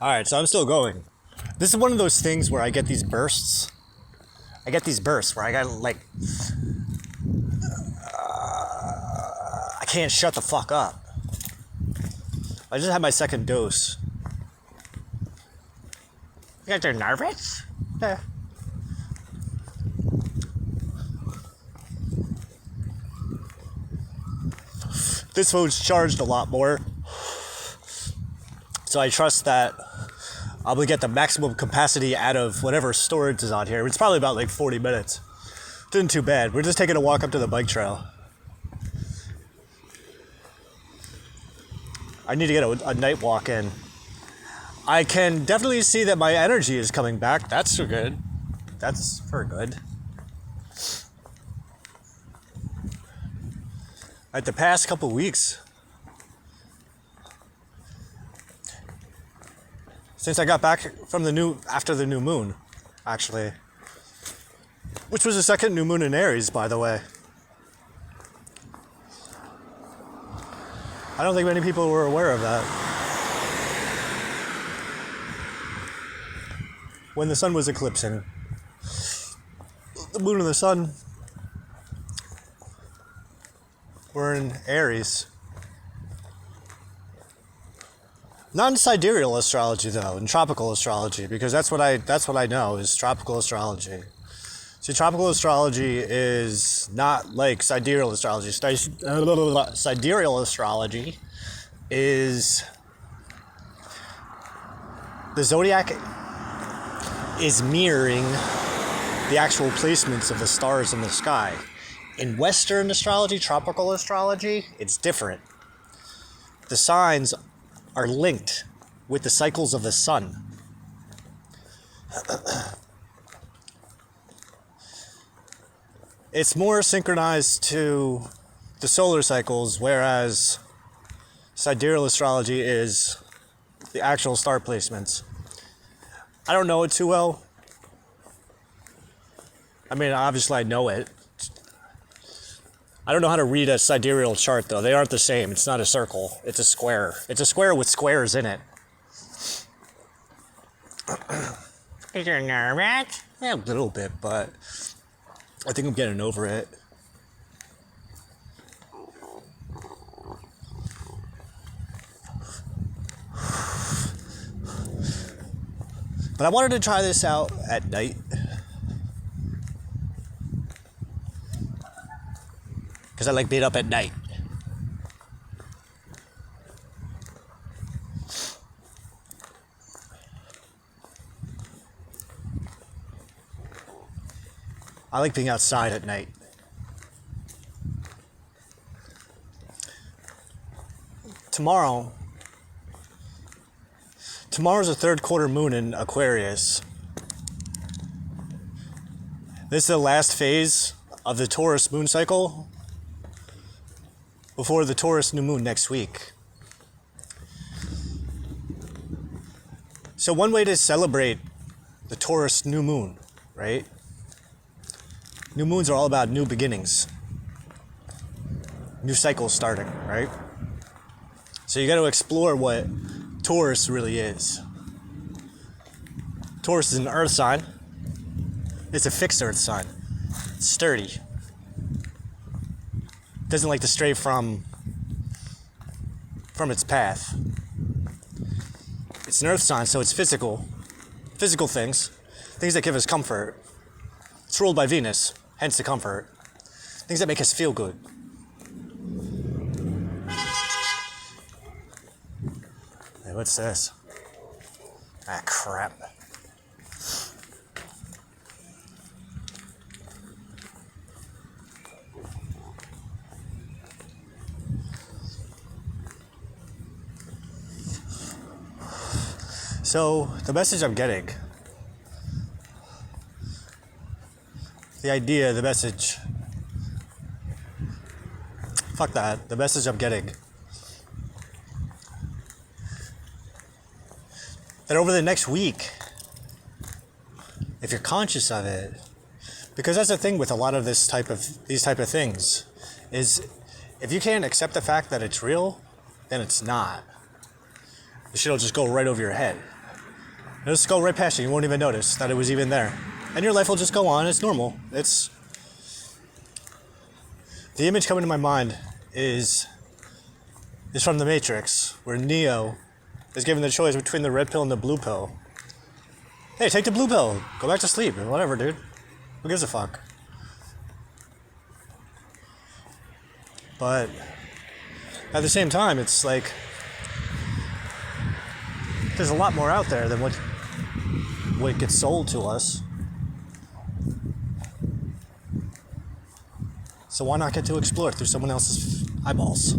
Alright, so I'm still going. This is one of those things where I get these bursts. I get these bursts where I gotta, like... I can't shut the fuck up. I just had my second dose. You guys are nervous? Yeah. This phone's charged a lot more. So I trust that I'm gonna get the maximum capacity out of whatever storage is on here. It's probably about like 40 minutes. It isn't too bad. We're just taking a walk up to the bike trail. I need to get a night walk in. I can definitely see that my energy is coming back. That's so good. That's for good. Like the past couple weeks, since I got back from after the new moon, actually, which was the second new moon in Aries, by the way. I don't think many people were aware of that. When the sun was eclipsing, the moon and the sun were in Aries. Not in sidereal astrology though, in tropical astrology, because that's what I know is tropical astrology. See, tropical astrology is not like sidereal astrology. Sidereal astrology is the zodiac is mirroring the actual placements of the stars in the sky. In Western astrology, tropical astrology, it's different. The signs are linked with the cycles of the sun. It's more synchronized to the solar cycles, whereas sidereal astrology is the actual star placements. I don't know it too well. I mean, obviously I know it. I don't know how to read a sidereal chart, though. They aren't the same. It's not a circle. It's a square. It's a square with squares in it. Is you nervous? Yeah, a little bit, but I think I'm getting over it. But I wanted to try this out at night. Because I like being up at night. I like being outside at night. Tomorrow's a third quarter moon in Aquarius. This is the last phase of the Taurus moon cycle before the Taurus new moon next week. So one way to celebrate the Taurus new moon, right? New moons are all about new beginnings. New cycles starting, right? So you got to explore what Taurus really is. Taurus is an earth sign. It's a fixed earth sign. It's sturdy. Doesn't like to stray from its path. It's an earth sign, so it's physical things that give us comfort. It's ruled by Venus, hence the comfort. Things that make us feel good. Hey, what's this? Ah, crap. So, the message I'm getting, the message, fuck that, the message I'm getting, that over the next week, if you're conscious of it, because that's the thing with a lot of these type of things, is if you can't accept the fact that it's real, then it's not. The shit'll just go right over your head. It'll just go right past you. You won't even notice that it was even there. And your life will just go on. It's normal. It's... The image coming to my mind is from The Matrix, where Neo is given the choice between the red pill and the blue pill. Hey, take the blue pill. Go back to sleep. Whatever, dude. Who gives a fuck? But at the same time, it's like there's a lot more out there than what gets sold to us. So why not get to explore it through someone else's eyeballs?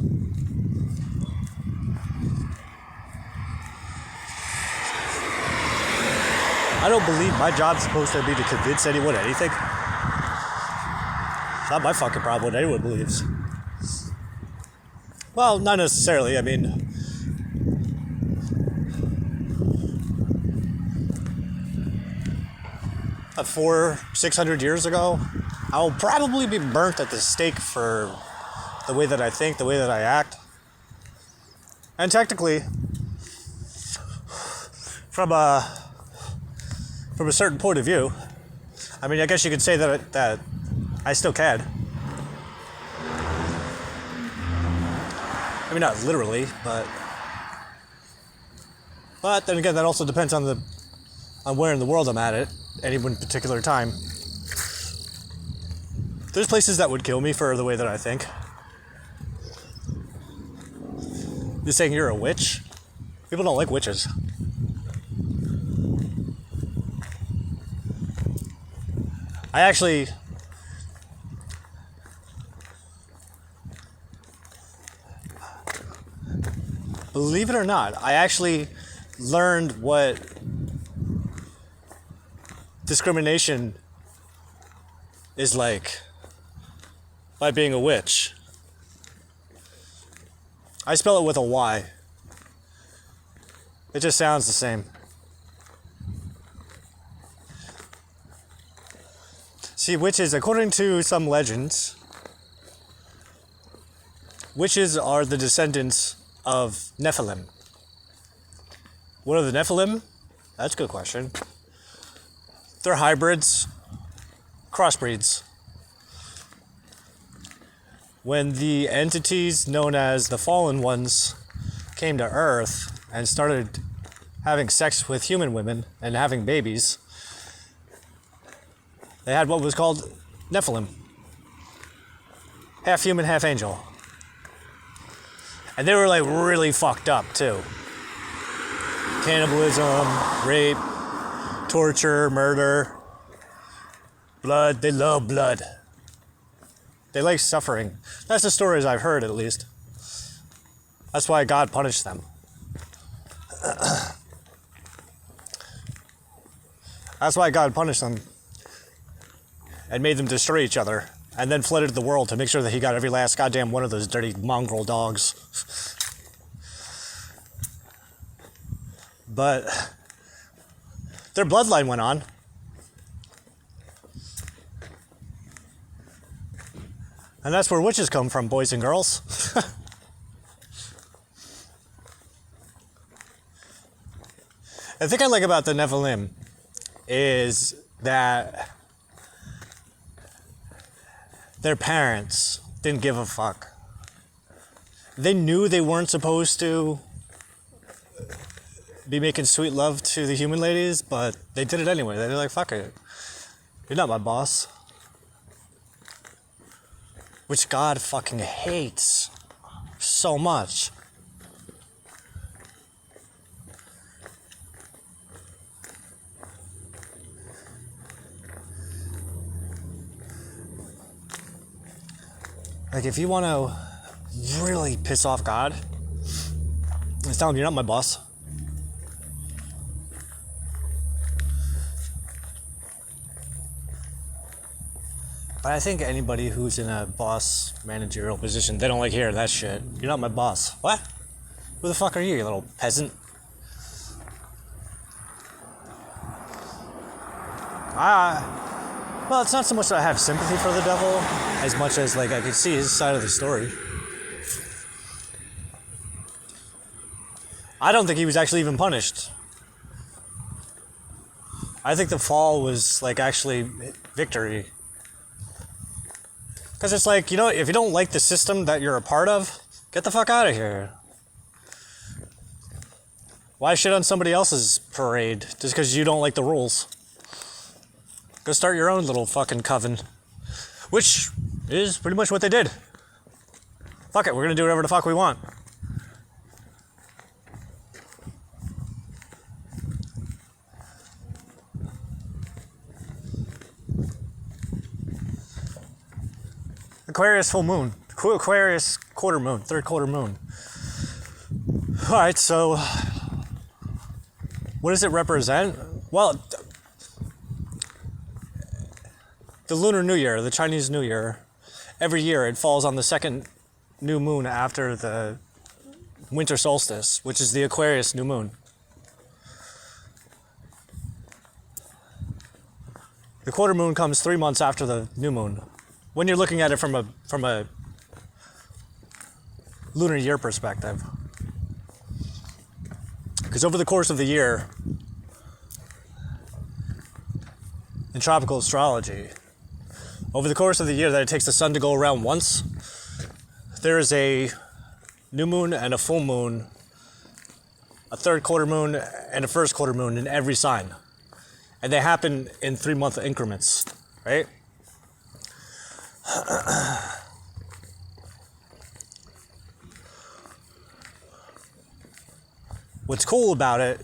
I don't believe my job's supposed to be to convince anyone anything. It's not my fucking problem what anyone believes. Well, not necessarily. I mean, 400-600 years ago, I'll probably be burnt at the stake for the way that I think, the way that I act. And technically, from a certain point of view, I mean, I guess you could say that I still can. I mean, not literally, but then again, that also depends on where in the world I'm at any one particular time. There's places that would kill me for the way that I think. You're saying you're a witch? People don't like witches. I actually... Believe it or not, I actually learned what discrimination is like by being a witch. I spell it with a Y. It just sounds the same. See, witches, according to some legends, witches are the descendants of Nephilim. What are the Nephilim? That's a good question. They're hybrids, crossbreeds. When the entities known as the Fallen Ones came to Earth and started having sex with human women and having babies, they had what was called Nephilim. Half human, half angel. And they were like really fucked up too. Cannibalism, rape, torture, murder, blood. They love blood. They like suffering. That's the stories I've heard, at least. That's why God punished them. That's why God punished them and made them destroy each other, and then flooded the world to make sure that he got every last goddamn one of those dirty mongrel dogs. But their bloodline went on. And that's where witches come from, boys and girls. The thing I like about the Nephilim is that their parents didn't give a fuck. They knew they weren't supposed to be making sweet love to the human ladies, but they did it anyway. They're like, fuck it. You're not my boss. Which God fucking hates so much. Like, if you want to really piss off God, just tell him you're not my boss. But I think anybody who's in a boss managerial position, they don't like hearing that shit. You're not my boss. What? Who the fuck are you, you little peasant? Well, it's not so much that I have sympathy for the devil, as much as, like, I could see his side of the story. I don't think he was actually even punished. I think the fall was like actually victory. Because it's like, if you don't like the system that you're a part of, get the fuck out of here. Why shit on somebody else's parade just because you don't like the rules? Go start your own little fucking coven. Which is pretty much what they did. Fuck it, we're gonna do whatever the fuck we want. Aquarius full moon. Aquarius quarter moon, third quarter moon. Alright, so what does it represent? Well, the Lunar New Year, the Chinese New Year, every year it falls on the second new moon after the winter solstice, which is the Aquarius new moon. The quarter moon comes 3 months after the new moon. When you're looking at it from a lunar year perspective. Because over the course of the year, in tropical astrology, over the course of the year that it takes the sun to go around once, there is a new moon and a full moon, a third quarter moon and a first quarter moon in every sign. And they happen in 3-month increments, right? What's cool about it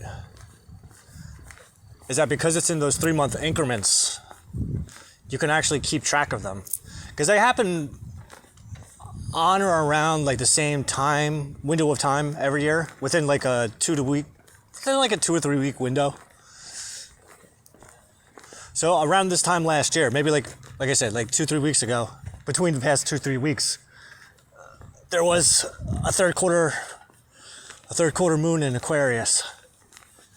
is that because it's in those 3-month increments, you can actually keep track of them. Because they happen on or around like the same time, window of time every year, within like a 2 or 3 week window. So around this time last year, maybe like I said, like 2-3 weeks ago, between the past 2-3 weeks, there was a third quarter moon in Aquarius.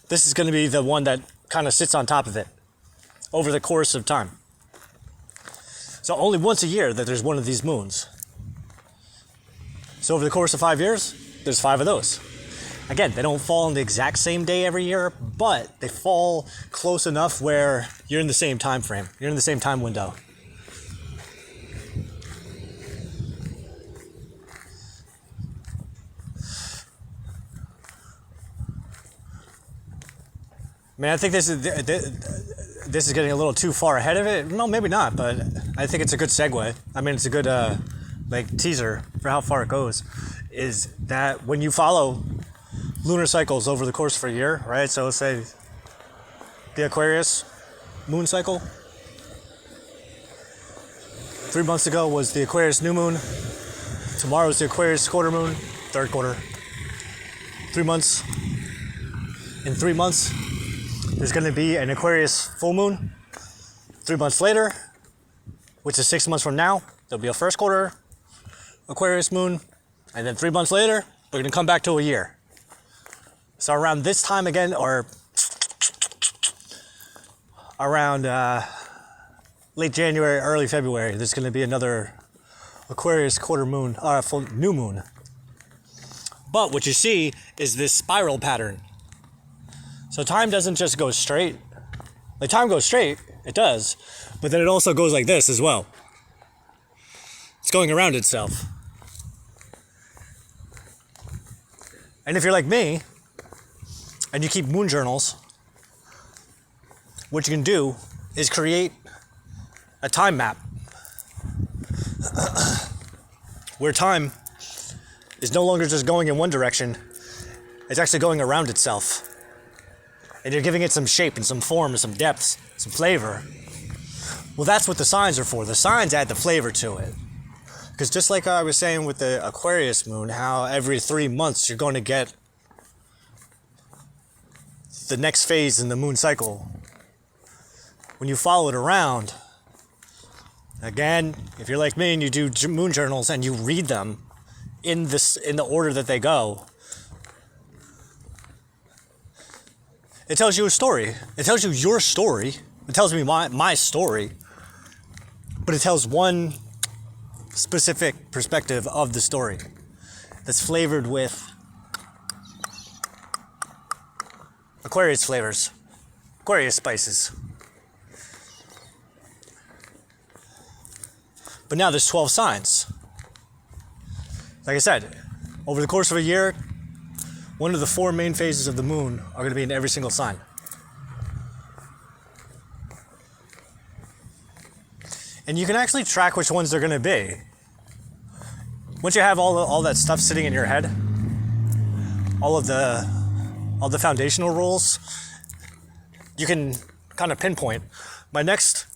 This is going to be the one that kind of sits on top of it over the course of time. So only once a year that there's one of these moons. So over the course of 5 years, there's 5 of those. Again, they don't fall on the exact same day every year, but they fall close enough where you're in the same time frame. You're in the same time window. Man, I think this is getting a little too far ahead of it. No, maybe not, but I think it's a good segue. I mean, it's a good teaser for how far it goes. Is that when you follow lunar cycles over the course of a year, right? So let's say the Aquarius moon cycle. 3 months ago was the Aquarius new moon. Tomorrow is the Aquarius quarter moon, third quarter. 3 months. In 3 months, there's going to be an Aquarius full moon. 3 months later, which is 6 months from now, there'll be a first quarter Aquarius moon. And then 3 months later, we're going to come back to a year. So around this time again, or around late January, early February, there's going to be another Aquarius quarter moon, full new moon. But what you see is this spiral pattern. So time doesn't just go straight. Like time goes straight, it does, but then it also goes like this as well. It's going around itself. And if you're like me, and you keep moon journals, what you can do is create a time map where time is no longer just going in one direction, it's actually going around itself. And you're giving it some shape and some form and some depth, some flavor. Well, that's what the signs are for. The signs add the flavor to it. Because just like I was saying with the Aquarius moon, how every 3 months you're going to get the next phase in the moon cycle. When you follow it around, again, if you're like me and you do moon journals and you read them in the order that they go, it tells you a story. It tells you your story. It tells me my story. But it tells one specific perspective of the story that's flavored with Aquarius flavors. Aquarius spices. But now there's 12 signs. Like I said, over the course of a year, one of the 4 main phases of the moon are going to be in every single sign. And you can actually track which ones they're going to be. Once you have all that stuff sitting in your head, all the foundational rules, you can kind of pinpoint. My next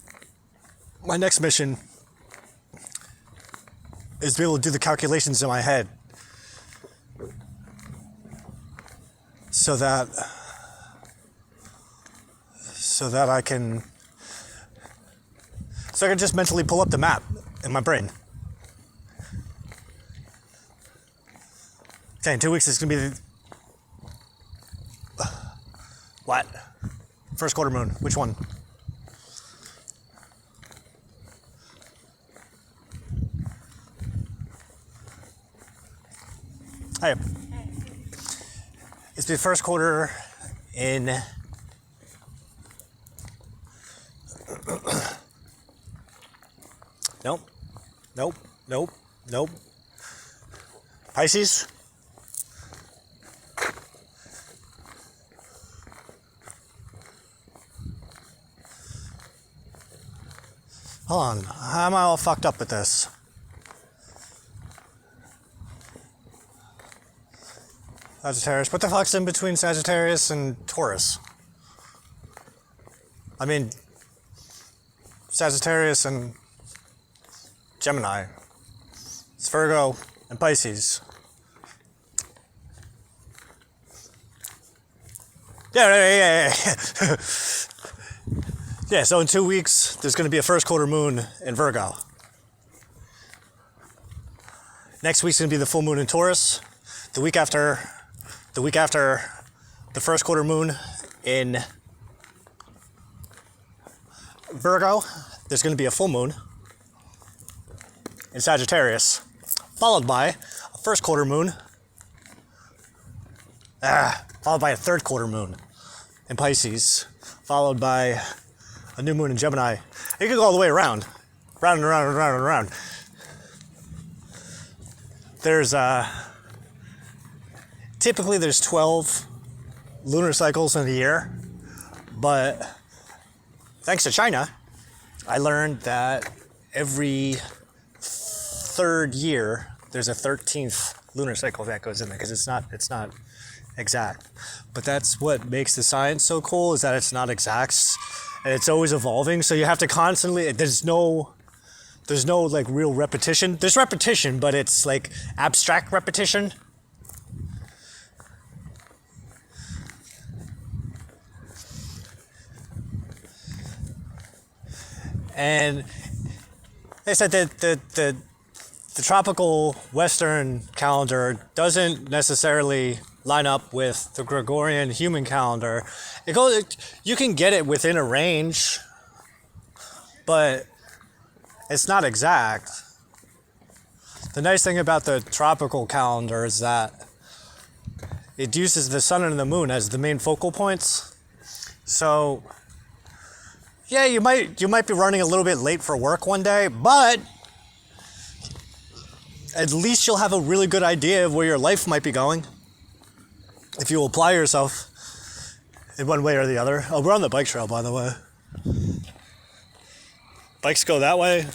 mission is to be able to do the calculations in my head so that I can just mentally pull up the map in my brain. Okay, in 2 weeks it's gonna be what? First quarter moon. Which one? Hey. It's the first quarter in Nope. Pisces? Hold on, how am I all fucked up with this? Sagittarius. What the fuck's in between Sagittarius and Taurus? I mean, Sagittarius and Gemini. It's Virgo and Pisces. Yeah. Yeah, so in 2 weeks, there's going to be a first quarter moon in Virgo. Next week's going to be the full moon in Taurus. The week after the first quarter moon in Virgo, there's going to be a full moon in Sagittarius, followed by a first quarter moon, followed by a third quarter moon in Pisces, followed by a new moon in Gemini. You can go all the way around and around. There's typically there's 12 lunar cycles in a year, but thanks to China, I learned that every third year there's a 13th lunar cycle that goes in there, because it's not exact. But that's what makes the science so cool, is that it's not exact and it's always evolving. So you have to constantly, there's no like real repetition. There's repetition, but it's like abstract repetition. And they said that the tropical Western calendar doesn't necessarily line up with the Gregorian human calendar. You can get it within a range, but it's not exact. The nice thing about the tropical calendar is that it uses the sun and the moon as the main focal points. So yeah, you might be running a little bit late for work one day, but at least you'll have a really good idea of where your life might be going if you apply yourself in one way or the other. Oh, we're on the bike trail, by the way. Bikes go that way,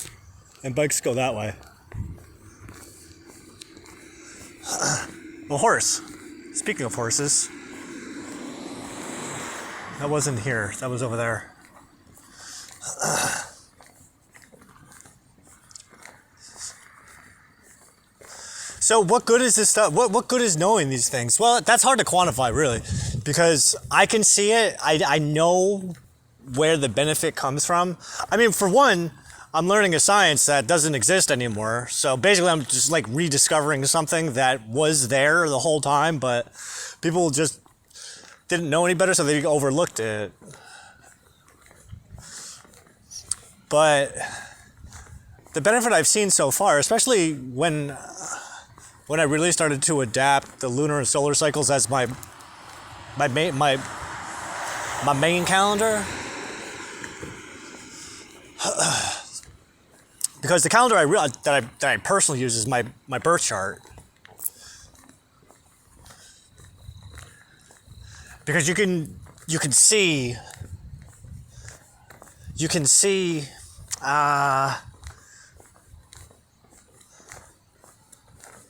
and bikes go that way. A horse. Speaking of horses, that wasn't here. That was over there. So what good is this stuff? What good is knowing these things? Well, that's hard to quantify, really, because I can see it. I know where the benefit comes from. I mean, for one, I'm learning a science that doesn't exist anymore. So basically, I'm just like rediscovering something that was there the whole time, but people just didn't know any better, so they overlooked it. But the benefit I've seen so far, especially when I really started to adapt the lunar and solar cycles as my my main calendar, because the calendar that I personally use is my birth chart. Because you can see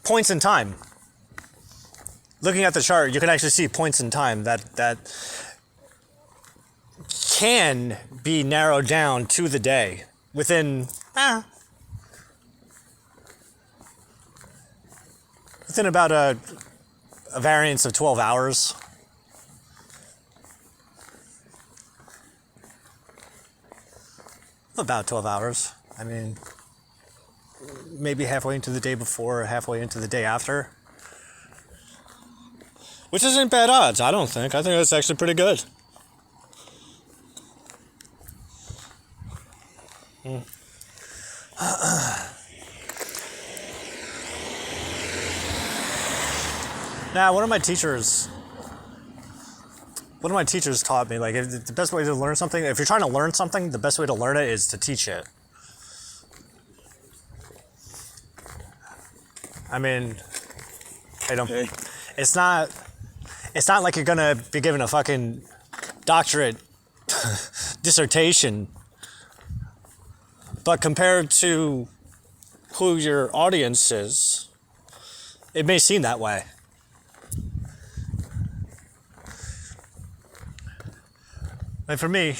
points in time. Looking at the chart, you can actually see points in time that can be narrowed down to the day within about a variance of 12 hours. About 12 hours. I mean, maybe halfway into the day before or halfway into the day after. Which isn't bad odds, I don't think. I think that's actually pretty good. Now, one of my teachers taught me, like, the best way to learn something, if you're trying to learn something, the best way to learn it is to teach it. I mean, it's not like you're gonna be given a fucking doctorate dissertation, but compared to who your audience is, it may seem that way. Like for me,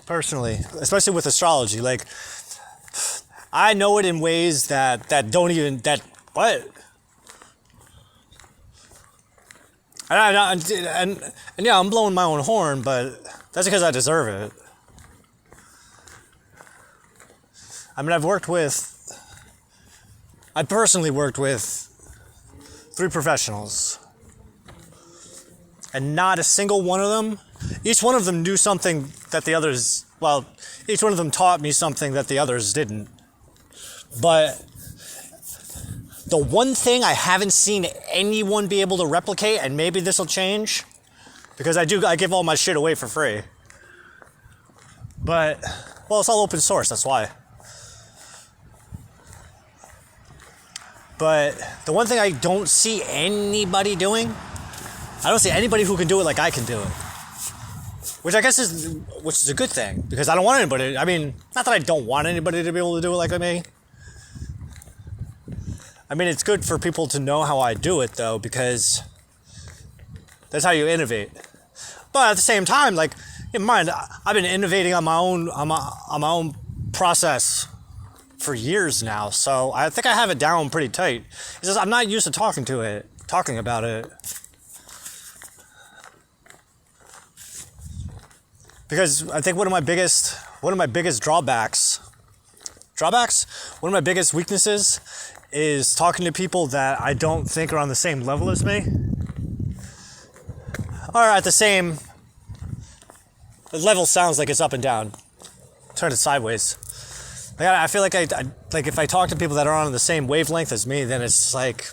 personally, especially with astrology, like, I know it in ways that what? And yeah, I'm blowing my own horn, but that's because I deserve it. I mean, I personally worked with 3 professionals, and not a single one of them, each one of them knew something that the others, well, each one of them taught me something that the others didn't. But the one thing I haven't seen anyone be able to replicate, and maybe this will change, because I give all my shit away for free. But, well, it's all open source, that's why. But the one thing I don't see anybody doing, I don't see anybody who can do it like I can do it. Which I guess is a good thing, because I don't want anybody, I mean, not that I don't want anybody to be able to do it like me. I mean, it's good for people to know how I do it, though, because that's how you innovate. But at the same time, like, in mind, I've been innovating on my own process for years now, so I think I have it down pretty tight. It's just I'm not used to talking about it. Because I think one of my biggest drawbacks, one of my biggest weaknesses is talking to people that I don't think are on the same level as me. Or at the same, the level sounds like it's up and down. Turn it sideways. Like I feel like like if I talk to people that are on the same wavelength as me, then it's like,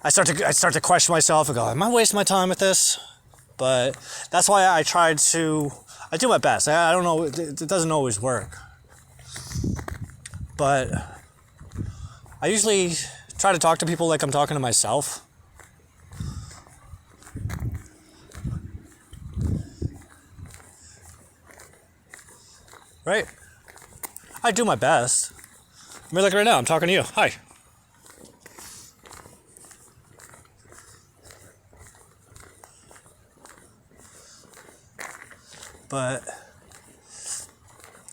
I start to question myself and go, am I wasting my time with this? But that's why I do my best. I don't know, it doesn't always work. But I usually try to talk to people like I'm talking to myself. Right? I do my best. I mean, like right now, I'm talking to you. Hi. But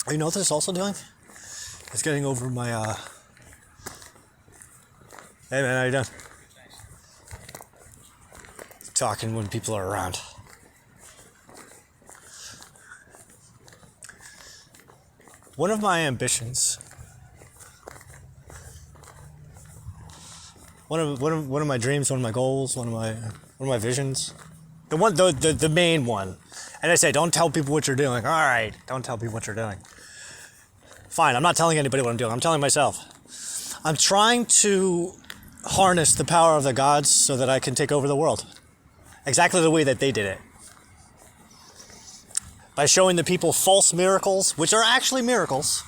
you know what this is also doing? It's getting over my hey man, how you doing? Talking when people are around. One of my ambitions, one of my dreams, one of my goals, one of my visions, the main one. And I say, don't tell people what you're doing. All right, don't tell people what you're doing. Fine, I'm not telling anybody what I'm doing. I'm telling myself. I'm trying to harness the power of the gods so that I can take over the world. Exactly the way that they did it. by showing the people false miracles, which are actually miracles.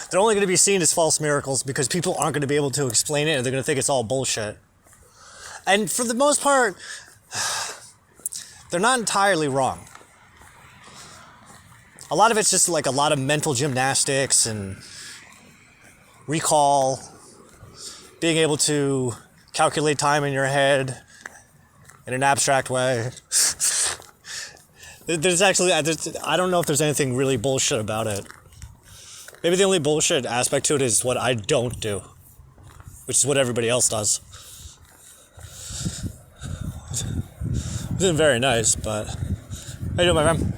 They're only going to be seen as false miracles because people aren't going to be able to explain it and they're going to think it's all bullshit. And for the most part, they're not entirely wrong. A lot of it's just like a lot of mental gymnastics and recall, being able to calculate time in your head in an abstract way. There's actually, I don't know if there's anything really bullshit about it. Maybe the only bullshit aspect to it is what I don't do, which is what everybody else does. It isn't very nice, but how you doing, my friend?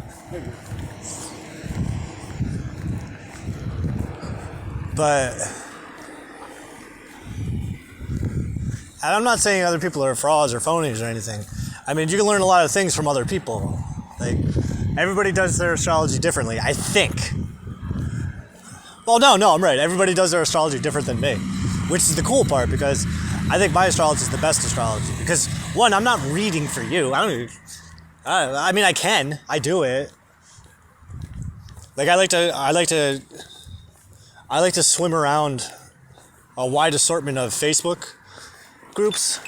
But, and I'm not saying other people are frauds or phonies or anything. I mean, you can learn a lot of things from other people. Like, everybody does their astrology differently, I think. Well, no, I'm right. Everybody does their astrology different than me, which is the cool part, because I think my astrology is the best astrology. Because, one, I'm not reading for you. I mean, I can. I do it. Like, I like to swim around a wide assortment of Facebook groups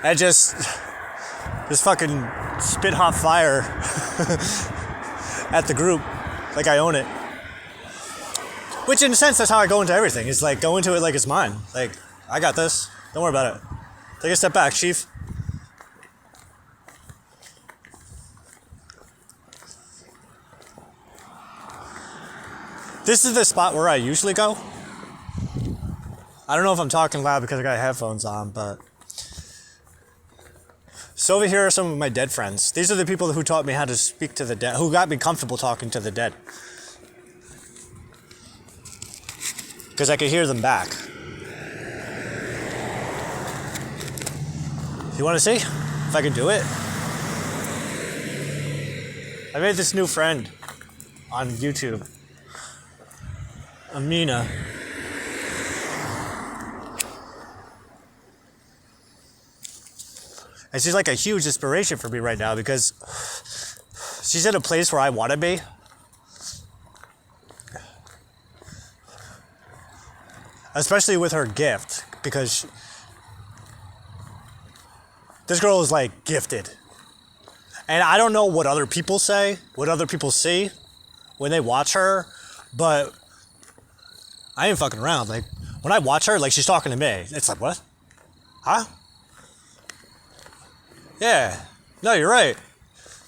and just fucking spit hot fire at the group like I own it. Which in a sense, that's how I go into everything. It's like, go into it like it's mine. Like, I got this. Don't worry about it. Take a step back, chief. This is the spot where I usually go. I don't know if I'm talking loud because I got headphones on, but... So over here are some of my dead friends. These are the people who taught me how to speak to the dead, who got me comfortable talking to the dead. Because I could hear them back. You want to see if I can do it? I made this new friend on YouTube. Amina. And she's like a huge inspiration for me right now because she's in a place where I want to be. Especially with her gift, because this girl is like gifted. And I don't know what other people say, what other people see when they watch her, but I ain't fucking around. Like, when I watch her, like, she's talking to me. It's like, what? Huh? Yeah. No, you're right.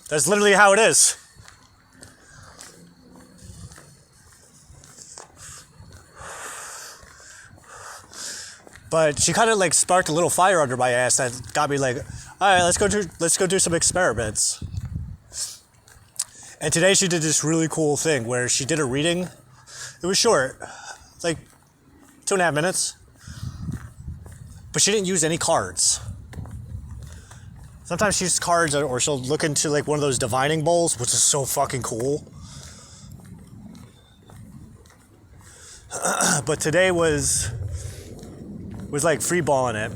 That's literally how it is. But she kind of like sparked a little fire under my ass that got me like, all right, let's go do some experiments. And today she did this really cool thing where she did a reading. It was short, like 2.5 minutes. But she didn't use any cards. Sometimes she uses cards, or she'll look into like one of those divining bowls, which is so fucking cool. But today was like free balling it,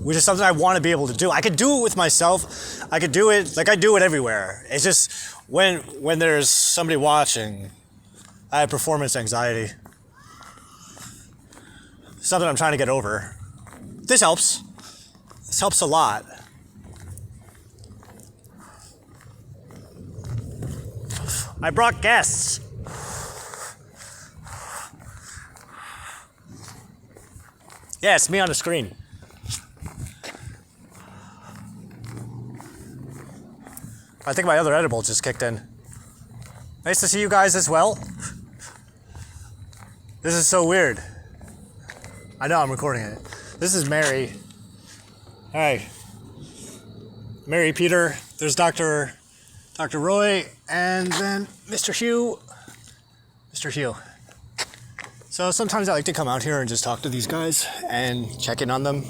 which is something I want to be able to do. I could do it with myself. I could do it, like I do it everywhere. It's just when there's somebody watching, I have performance anxiety. Something I'm trying to get over. This helps. This helps a lot. I brought guests. Yeah, it's me on the screen. I think my other edible just kicked in. Nice to see you guys as well. This is so weird. I know I'm recording it. This is Mary. Hi. Mary, Peter. There's Dr. Roy, and then Mr. Hugh. Mr. Hugh. So sometimes I like to come out here and just talk to these guys and check in on them,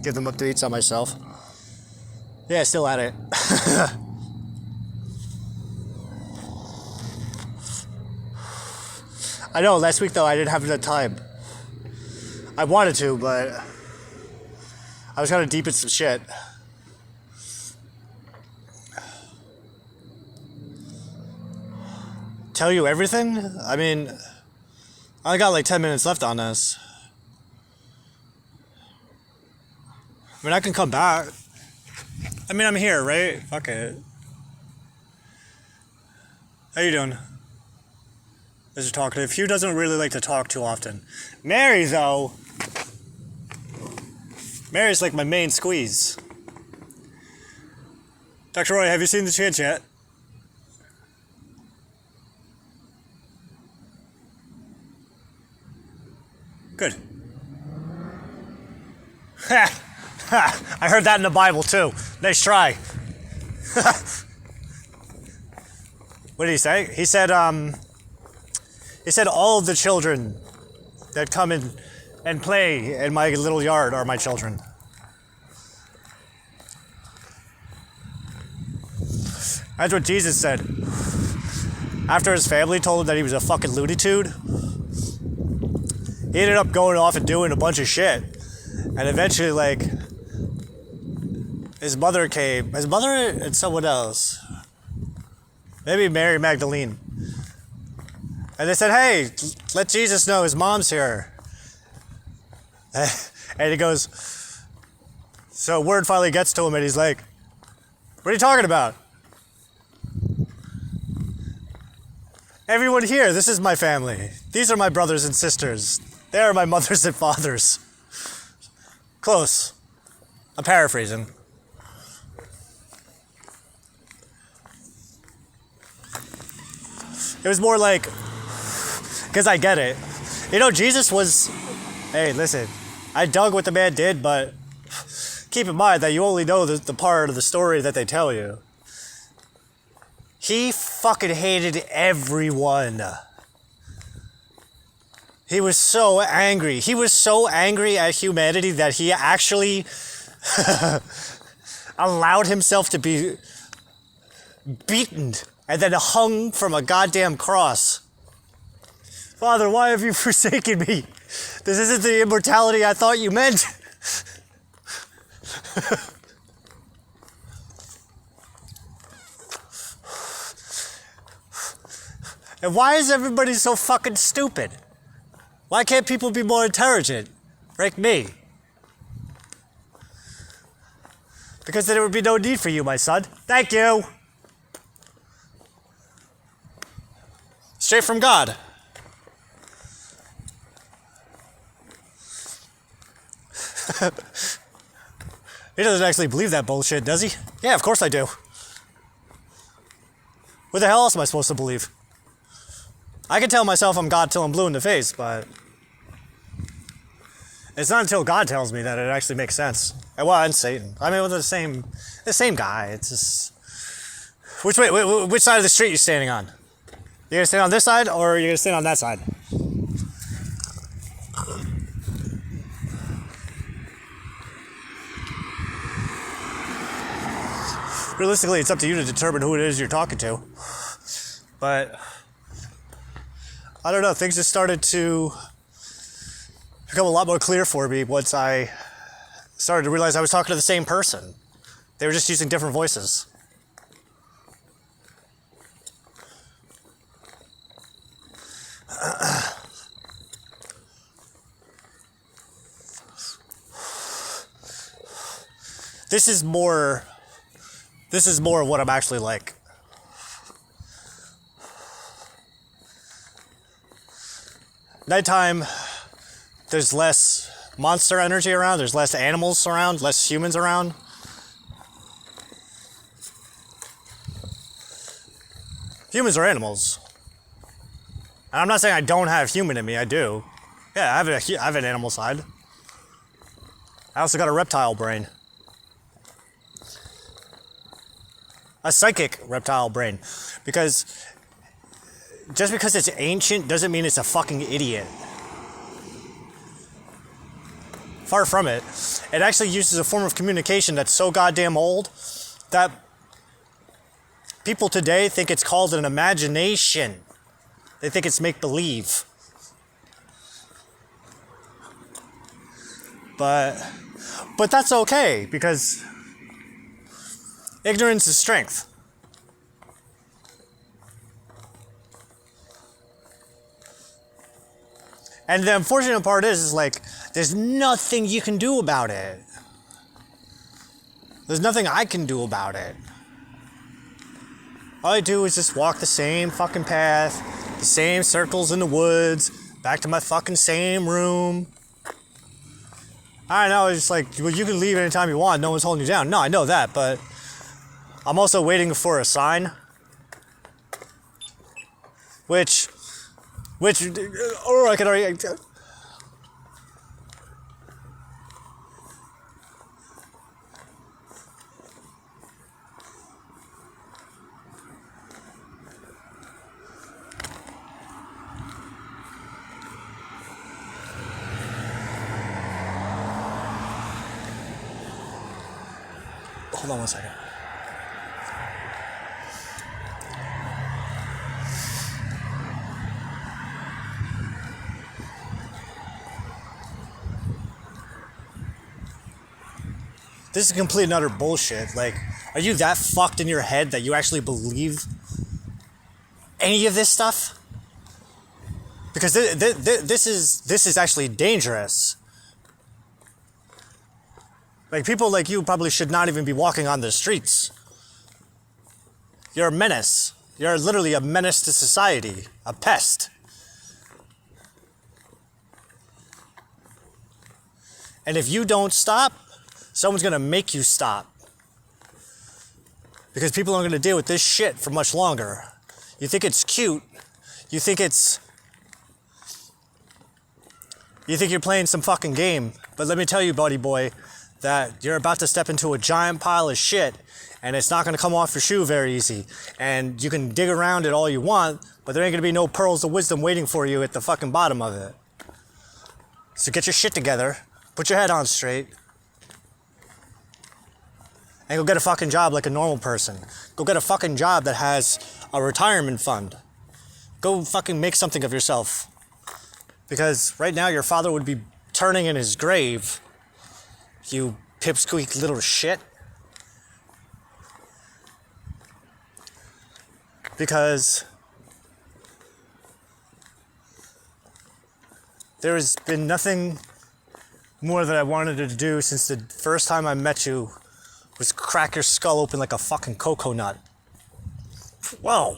give them updates on myself. Yeah, still at it. I know, last week though I didn't have enough time. I wanted to, but I was kind of deep in some shit. tell you everything? I mean, I only got like 10 minutes left on this. I mean, I can come back. I mean, I'm here, right? Fuck it. How you doing? Mr. Talkative. Hugh doesn't really like to talk too often. Mary, though. Mary's like my main squeeze. Dr. Roy, have you seen the kids yet? Good. Ha! Ha! I heard that in the Bible, too. Nice try. What did he say? He said all of the children that come in and play in my little yard are my children. That's what Jesus said. After his family told him that he was a fucking Looney Tune, he ended up going off and doing a bunch of shit. And eventually, like, his mother came. His mother and someone else. Maybe Mary Magdalene. And they said, hey, let Jesus know his mom's here. And he goes, so word finally gets to him and he's like, what are you talking about? Everyone here, this is my family. These are my brothers and sisters. They are my mothers and fathers. Close. I'm paraphrasing. It was more like, because I get it. You know, Jesus was, hey, listen, I dug what the man did, but keep in mind that you only know the part of the story that they tell you. He fucking hated everyone. He was so angry. He was so angry at humanity that he actually allowed himself to be beaten and then hung from a goddamn cross. Father, why have you forsaken me? This isn't the immortality I thought you meant. And why is everybody so fucking stupid? Why can't people be more intelligent? Like me. Because then there would be no need for you, my son. Thank you. Straight from God. He doesn't actually believe that bullshit, does he? Yeah, of course I do. What the hell else am I supposed to believe? I can tell myself I'm God till I'm blue in the face, but it's not until God tells me that it actually makes sense. Well, and Satan. I mean, we're the same guy. It's just which side of the street are you standing on? You gonna stand on this side, or are you gonna stand on that side? Realistically, it's up to you to determine who it is you're talking to. But I don't know, things just started to become a lot more clear for me once I started to realize I was talking to the same person. They were just using different voices. This is more of what I'm actually like. Nighttime, there's less monster energy around, there's less animals around, less humans around. Humans are animals. And I'm not saying I don't have human in me, I do. Yeah, I have an animal side. I also got a reptile brain. A psychic reptile brain. Because just because it's ancient doesn't mean it's a fucking idiot. Far from it. It actually uses a form of communication that's so goddamn old that people today think it's called an imagination. They think it's make-believe. But that's okay, because ignorance is strength. And the unfortunate part is like, there's nothing you can do about it. There's nothing I can do about it. All I do is just walk the same fucking path, the same circles in the woods, back to my fucking same room. I know, it's like, well, you can leave anytime you want, no one's holding you down. No, I know that, but I'm also waiting for a sign. Which, or I could already... Hold on one second. This is complete and utter bullshit. Like, are you that fucked in your head that you actually believe any of this stuff? Because this is actually dangerous. Like, people like you probably should not even be walking on the streets. You're a menace. You're literally a menace to society. A pest. And if you don't stop, someone's gonna make you stop. Because people aren't gonna deal with this shit for much longer. You think it's cute. You think you're playing some fucking game. But let me tell you, buddy boy, that you're about to step into a giant pile of shit, and it's not going to come off your shoe very easy. And you can dig around it all you want, but there ain't going to be no pearls of wisdom waiting for you at the fucking bottom of it. So get your shit together, put your head on straight, and go get a fucking job like a normal person. Go get a fucking job that has a retirement fund. Go fucking make something of yourself. Because right now your father would be turning in his grave. You pipsqueak little shit. Because there has been nothing more that I wanted to do since the first time I met you was crack your skull open like a fucking cocoa nut. Whoa.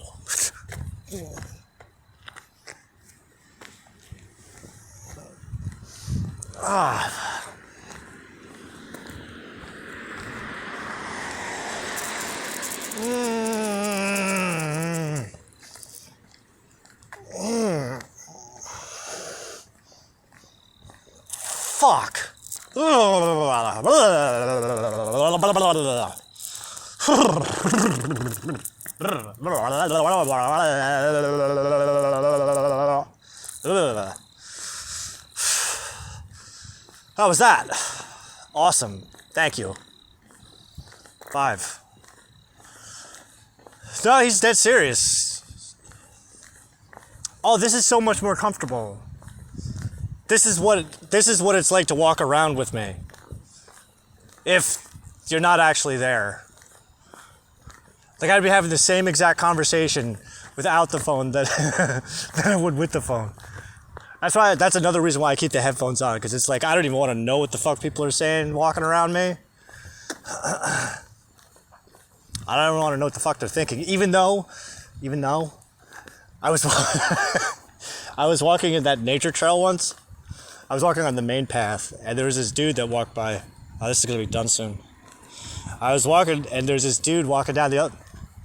Ah. Fuck. How was that? Awesome. Thank you. 5. No, he's dead serious. Oh, this is so much more comfortable. This is what it's like to walk around with me. If you're not actually there. Like, I'd be having the same exact conversation without the phone that I would with the phone. That's another reason why I keep the headphones on, because it's like I don't even want to know what the fuck people are saying walking around me. I don't want to know what the fuck they're thinking. Even though I was I was walking in that nature trail once. I was walking on the main path, and there was this dude that walked by. Oh, this is gonna be done soon. I was walking, and there's this dude walking down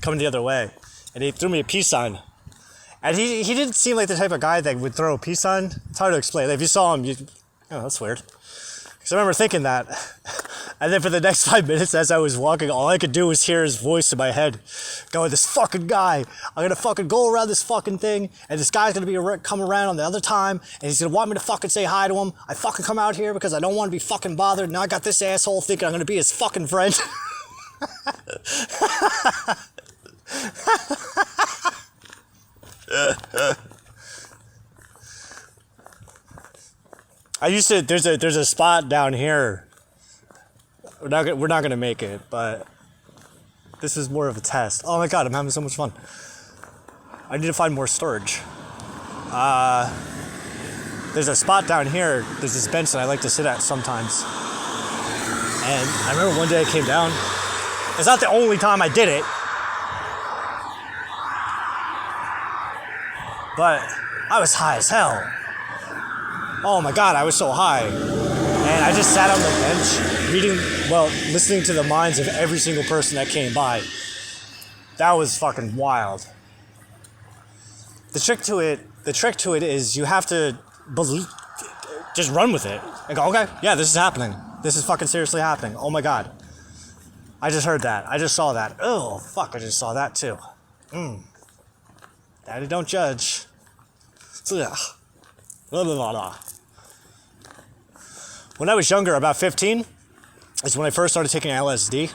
coming the other way, and he threw me a peace sign. And he didn't seem like the type of guy that would throw a peace sign. It's hard to explain. Like, if you saw him, oh, that's weird. Because I remember thinking that. And then for the next 5 minutes as I was walking, all I could do was hear his voice in my head going, this fucking guy, I'm going to fucking go around this fucking thing, and this guy's going to be come around on the other time, and he's going to want me to fucking say hi to him. I fucking come out here because I don't want to be fucking bothered. Now I got this asshole thinking I'm going to be his fucking friend. There's a spot down here. We're not gonna make it, but this is more of a test. Oh my god, I'm having so much fun. I need to find more storage. there's a spot down here, there's this bench that I like to sit at sometimes. And I remember one day I came down. It's not the only time I did it. But I was high as hell. Oh my God, I was so high. And I just sat on the bench, listening to the minds of every single person that came by. That was fucking wild. The trick to it is you have to just run with it and go, okay, yeah, this is happening. This is fucking seriously happening. Oh my God. I just heard that. I just saw that. Oh, fuck, I just saw that too. Daddy, don't judge. Ugh. Blah, blah, blah, blah. When I was younger, about 15, is when I first started taking LSD.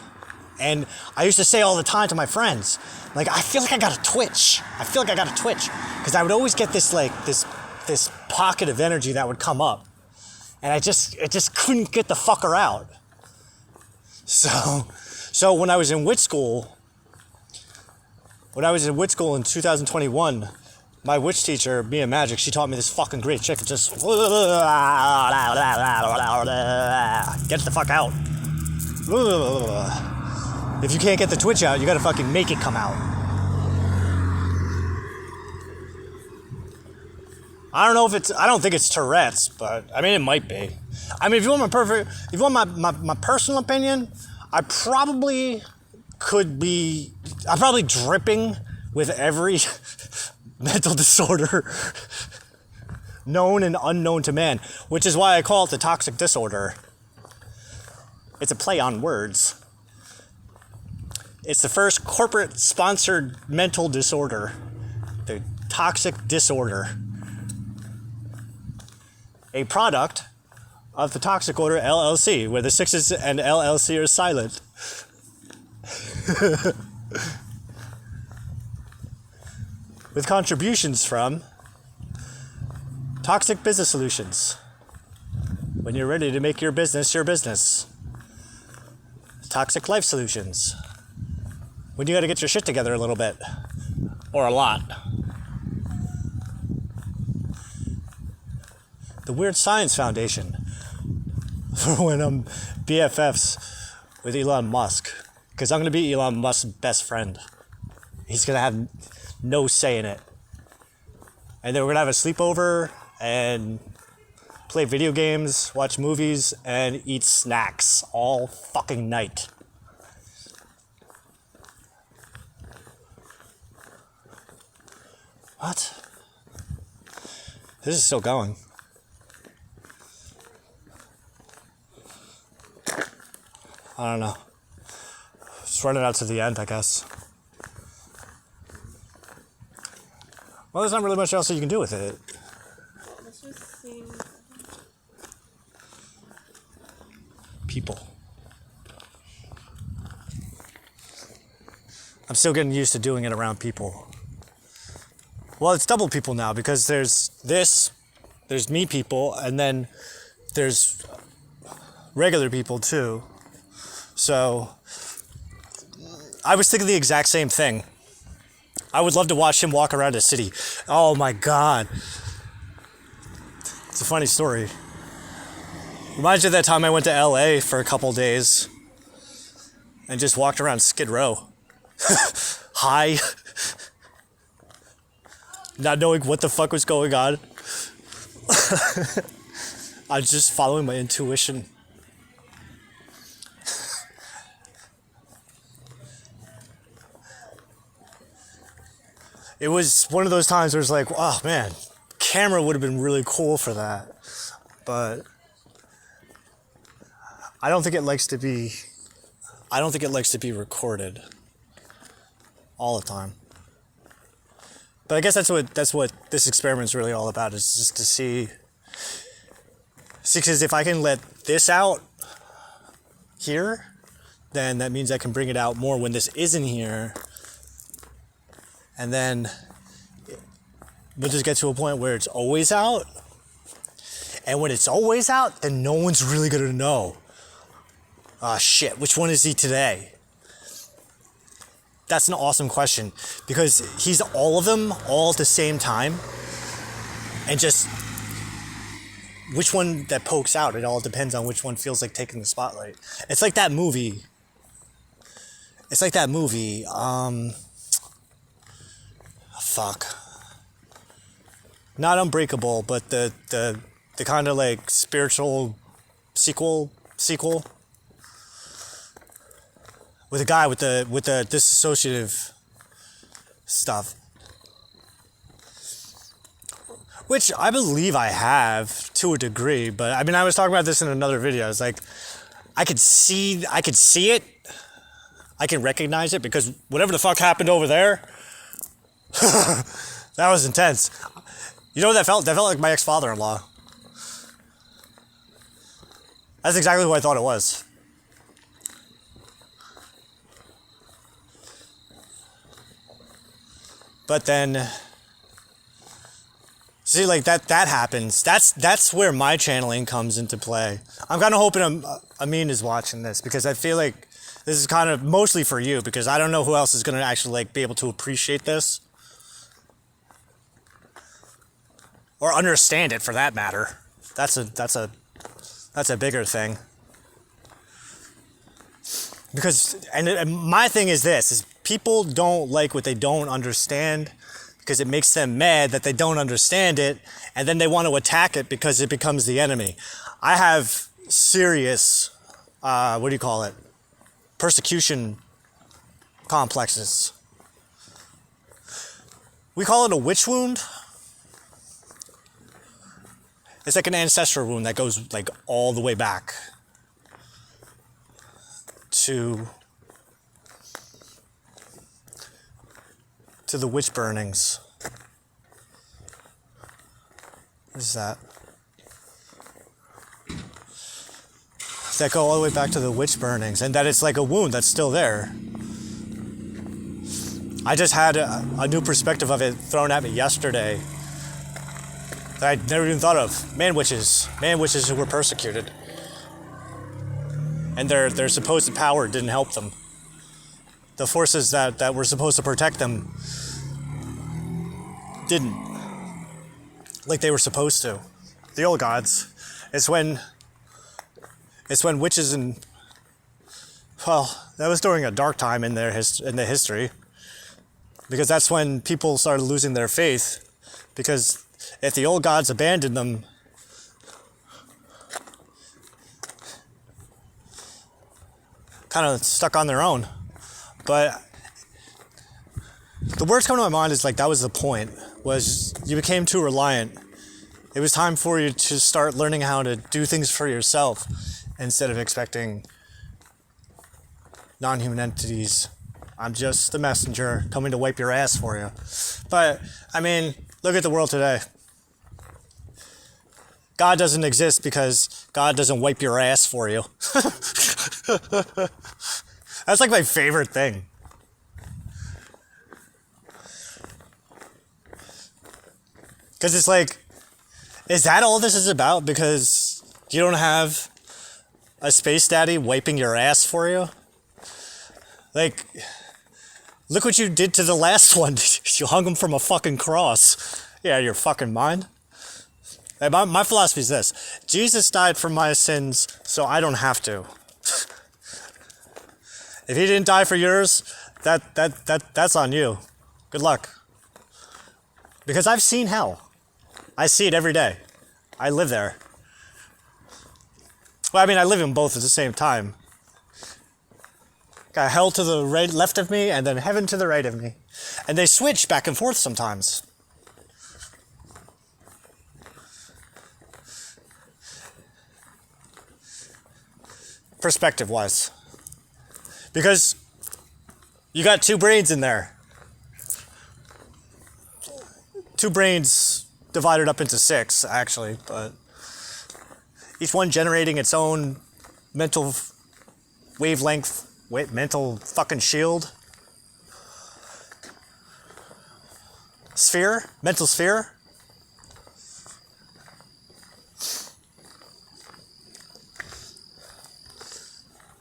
And I used to say all the time to my friends, like, I feel like I got a twitch. Because I would always get this, like, this pocket of energy that would come up. And it just couldn't get the fucker out. So when I was in wit school in 2021, my witch teacher, Mia Magic, she taught me this fucking great trick. Just get the fuck out. If you can't get the twitch out, you gotta fucking make it come out. I don't think it's Tourette's, but I mean it might be. I mean, if you want my personal opinion, I'm probably dripping with every mental disorder known and unknown to man, which is why I call it the toxic disorder. It's a play on words. It's the first corporate-sponsored mental disorder, the toxic disorder. A product of the Toxic Order LLC, where the sixes and LLC are silent. With contributions from Toxic Business Solutions. When you're ready to make your business your business. Toxic Life Solutions. When you gotta get your shit together a little bit. Or a lot. The Wyrd Science Foundation. For when I'm BFFs with Elon Musk. Because I'm gonna be Elon Musk's best friend. He's gonna have no say in it. And then we're gonna have a sleepover and play video games, watch movies, and eat snacks all fucking night. What? This is still going. I don't know. Just run it out to the end, I guess. Well, there's not really much else that you can do with it. Let's just sing. People. I'm still getting used to doing it around people. Well, it's double people now because there's me people, and then there's regular people too. So I was thinking the exact same thing. I would love to watch him walk around a city. Oh my God. It's a funny story. Reminds you of that time I went to LA for a couple days and just walked around Skid Row. High. Not knowing what the fuck was going on. I was just following my intuition. It was one of those times where it's like, oh man, camera would have been really cool for that. But I don't think it likes to be recorded all the time. But I guess that's what this experiment's really all about, is just to see, because if I can let this out here, then that means I can bring it out more when this isn't here. And then we'll just get to a point where it's always out. And when it's always out, then no one's really gonna know. Ah, shit, which one is he today? That's an awesome question, because he's all of them all at the same time. And just which one that pokes out. It all depends on which one feels like taking the spotlight. It's like that movie. Fuck. Not Unbreakable, but the kind of like spiritual sequel with a guy with the dissociative stuff, which I believe I have to a degree. But I mean, I was talking about this in another video. It's like I could see it, I can recognize it, because whatever the fuck happened over there, that was intense. You know what that felt? That felt like my ex-father-in-law. That's exactly who I thought it was. But then, see, like that happens. That's where my channeling comes into play. I'm kind of hoping Amin is watching this, because I feel like this is kind of mostly for you, because I don't know who else is going to actually like be able to appreciate this. Or understand it, for that matter. That's a bigger thing. Because, and my thing is this, is people don't like what they don't understand, because it makes them mad that they don't understand it, and then they want to attack it because it becomes the enemy. I have serious, persecution complexes. We call it a witch wound. It's like an ancestral wound that goes like all the way back to the witch burnings. What is that? That go all the way back to the witch burnings, and that it's like a wound that's still there. I just had a new perspective of it thrown at me yesterday that I'd never even thought of. Man witches who were persecuted, and their supposed power didn't help them. The forces that were supposed to protect them didn't, like they were supposed to. The old gods. It's when witches and, well, that was during a dark time in the history, because that's when people started losing their faith, because if the old gods abandoned them, kind of stuck on their own. But the words coming to my mind is like, that was the point, was you became too reliant. It was time for you to start learning how to do things for yourself instead of expecting non-human entities. I'm just the messenger coming to wipe your ass for you. But, I mean, look at the world today. God doesn't exist because God doesn't wipe your ass for you. That's like my favorite thing. Because it's like, is that all this is about? Because you don't have a space daddy wiping your ass for you? Like, look what you did to the last one. You hung him from a fucking cross. Yeah, your fucking mind. Hey, my philosophy is this. Jesus died for my sins, so I don't have to. If he didn't die for yours, that's on you. Good luck. Because I've seen hell. I see it every day. I live there. Well, I mean, I live in both at the same time. Got hell to the right, left of me, and then heaven to the right of me. And they switch back and forth sometimes. Perspective-wise. Because you got two brains in there. Two brains divided up into six, actually, but each one generating its own mental wavelength, mental fucking shield. Sphere? Mental sphere?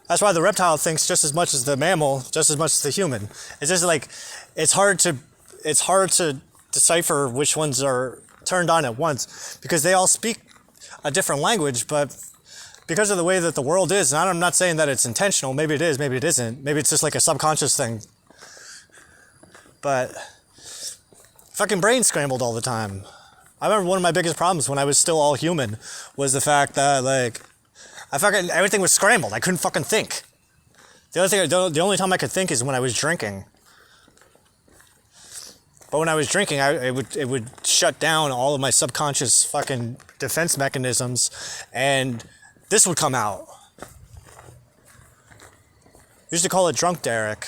That's why the reptile thinks just as much as the mammal, just as much as the human. It's just like, it's hard to decipher which ones are turned on at once, because they all speak a different language, but because of the way that the world is, and I'm not saying that it's intentional, maybe it is, maybe it isn't, maybe it's just like a subconscious thing, but fucking brain scrambled all the time. I remember one of my biggest problems when I was still all human was the fact that, like, everything was scrambled. I couldn't fucking think. The only time I could think is when I was drinking. But when I was drinking, it would shut down all of my subconscious fucking defense mechanisms, and this would come out. Used to call it drunk Derek.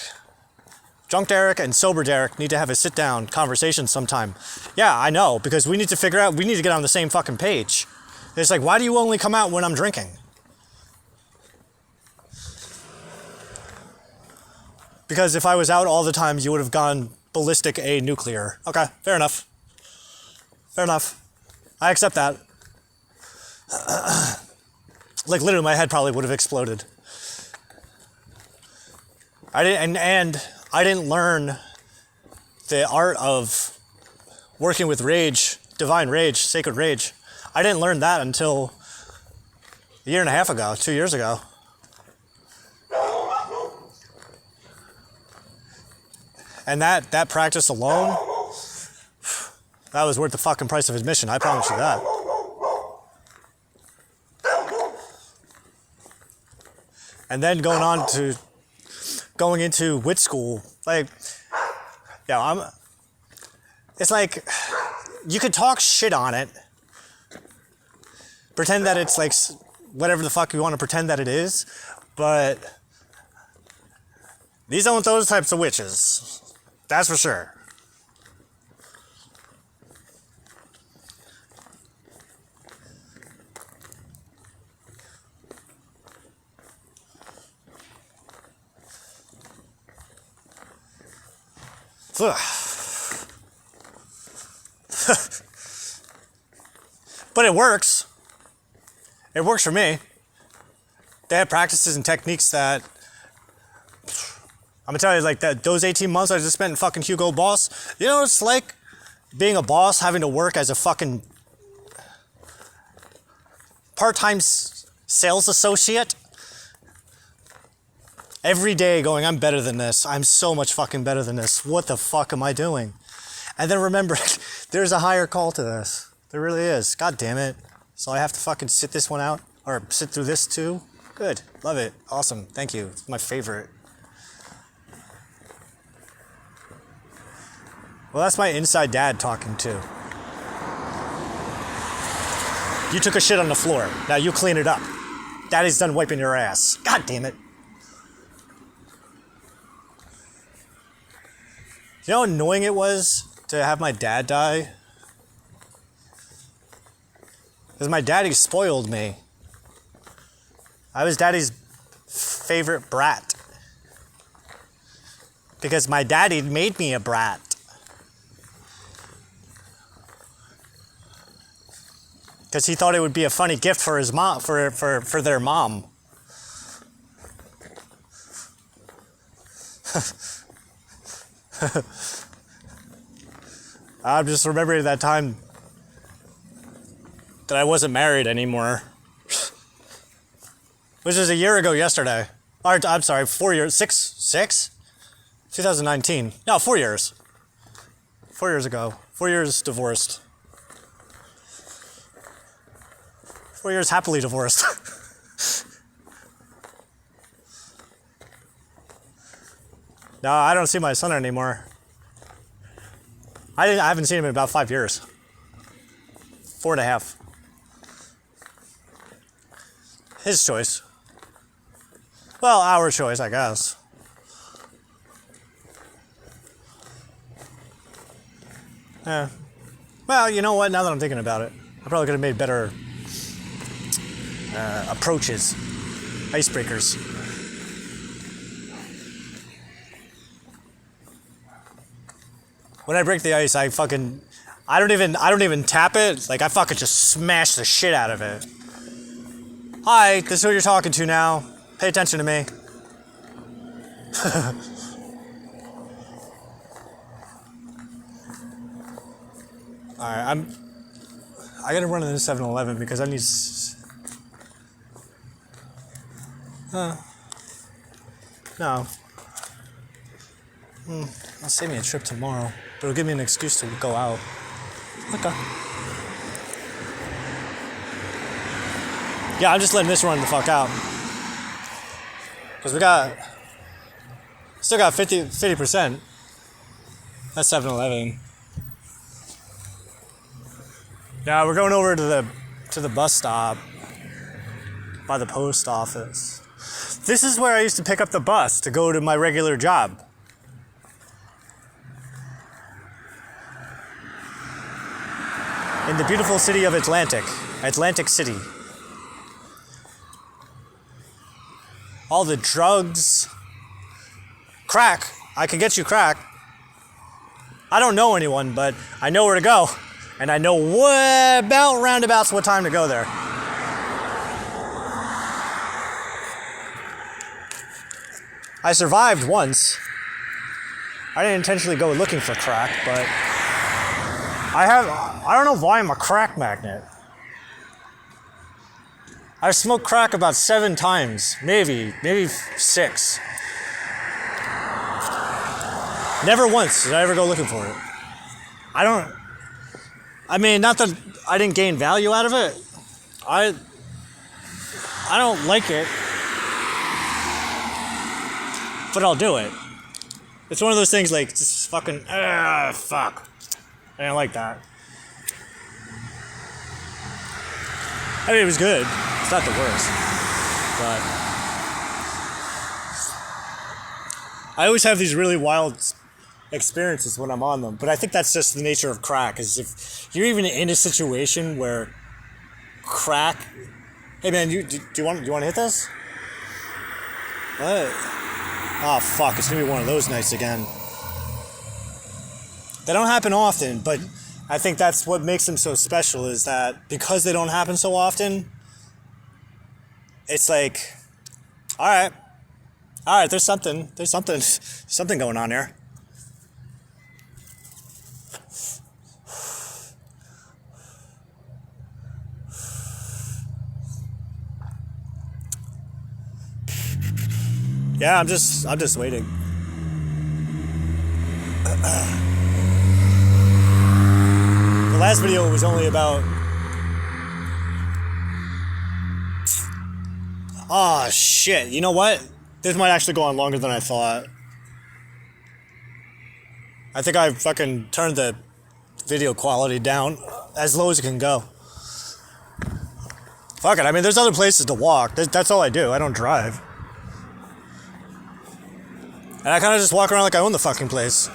Drunk Derek and sober Derek need to have a sit-down conversation sometime. Yeah, I know, because we need to get on the same fucking page. It's like, why do you only come out when I'm drinking? Because if I was out all the time, you would have gone ballistic nuclear. Okay, fair enough. Fair enough. I accept that. Like, literally, my head probably would have exploded. I didn't learn the art of working with rage, divine rage, sacred rage. I didn't learn that until a year and a half ago, 2 years ago. And that practice alone, that was worth the fucking price of admission, I promise you that. And then going into wit school, like, yeah, it's like, you could talk shit on it, pretend that it's like whatever the fuck you want to pretend that it is, but these aren't those types of witches. That's for sure. But it works. It works for me. They have practices and techniques that I'm gonna tell you, like, that those 18 months I just spent in fucking Hugo Boss, you know what it's like being a boss, having to work as a fucking part-time sales associate every day going, I'm better than this. I'm so much fucking better than this. What the fuck am I doing? And then remember, there's a higher call to this. There really is. God damn it. So I have to fucking sit this one out? Or sit through this too? Good. Love it. Awesome. Thank you. It's my favorite. Well, that's my inside dad talking too. You took a shit on the floor. Now you clean it up. Daddy's done wiping your ass. God damn it. You know how annoying it was to have my dad die? Because my daddy spoiled me. I was daddy's favorite brat. Because my daddy made me a brat. Because he thought it would be a funny gift for his mom, for their mom. I'm just remembering that time that I wasn't married anymore. Which is a year ago yesterday. Or, I'm sorry, 4 years, six? 2019. No, 4 years. 4 years ago. 4 years divorced. 4 years happily divorced. No, I don't see my son anymore. I haven't seen him in about 5 years. 4.5. His choice. Well, our choice, I guess. Yeah. Well, you know what? Now that I'm thinking about it, I probably could have made better approaches, icebreakers. When I break the ice, I don't even tap it. Like, I fucking just smash the shit out of it. Hi, this is who you're talking to now. Pay attention to me. Alright, I gotta run in the 7-Eleven because I need. No. I'll save me a trip tomorrow, but it'll give me an excuse to go out. Okay. Yeah, I'm just letting this run the fuck out. Because still got 50%. That's 7-Eleven. Yeah, we're going over to the bus stop by the post office. This is where I used to pick up the bus to go to my regular job. In the beautiful city of Atlantic City. All the drugs, crack. I can get you crack. I don't know anyone, but I know where to go. And I know about roundabouts what time to go there. I survived once. I didn't intentionally go looking for crack, but I don't know why I'm a crack magnet. I've smoked crack about 7 times, maybe 6. Never once did I ever go looking for it. I mean, not that I didn't gain value out of it. I don't like it, but I'll do it. It's one of those things like just fucking fuck. I didn't like that. I mean, it was good. It's not the worst, but I always have these really wild experiences when I'm on them. But I think that's just the nature of crack. Is if you're even in a situation where crack. Hey man, do you want to hit this? What? Oh fuck! It's gonna be one of those nights again. They don't happen often, but I think that's what makes them so special. Is that because they don't happen so often, it's like, all right, there's something going on here. Yeah, I'm just waiting. The last video was only about... Oh, shit. You know what? This might actually go on longer than I thought. I think I fucking turned the video quality down as low as it can go. Fuck it. I mean, there's other places to walk. That's all I do. I don't drive. And I kind of just walk around like I own the fucking place.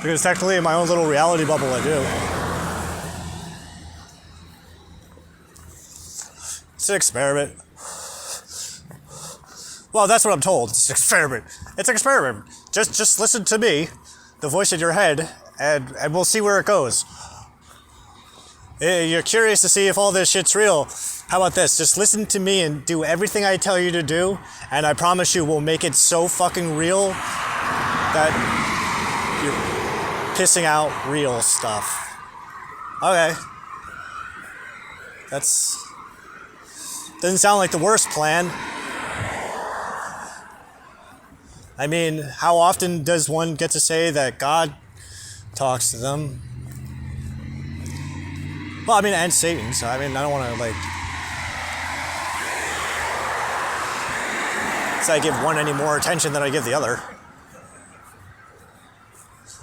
Because technically in my own little reality bubble I do. It's an experiment. Well, that's what I'm told. It's an experiment. It's an experiment. Just listen to me, the voice in your head, and we'll see where it goes. You're curious to see if all this shit's real. How about this? Just listen to me and do everything I tell you to do, and I promise you we'll make it so fucking real that you're pissing out real stuff. Okay. Doesn't sound like the worst plan. I mean, how often does one get to say that God talks to them? Well, I mean, and Satan, so I mean, I don't want to, like... So I give one any more attention than I give the other.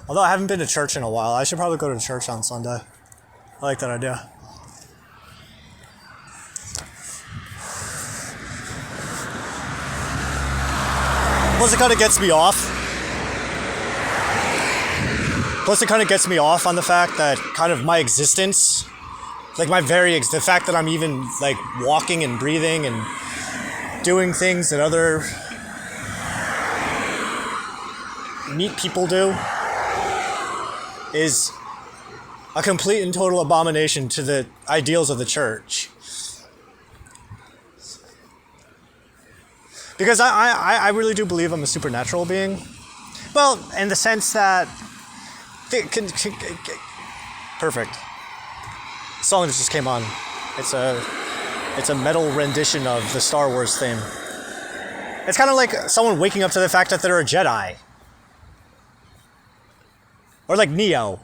Although I haven't been to church in a while, I should probably go to church on Sunday. I like that idea. Plus it kind of gets me off. Plus it kind of gets me off on the fact that kind of my existence, like the fact that I'm even like walking and breathing and doing things that other neat people do is a complete and total abomination to the ideals of the church. Because I really do believe I'm a supernatural being. Well, in the sense that... Perfect. song that just came on. It's a metal rendition of the Star Wars theme. It's kind of like someone waking up to the fact that they're a Jedi. Or like Neo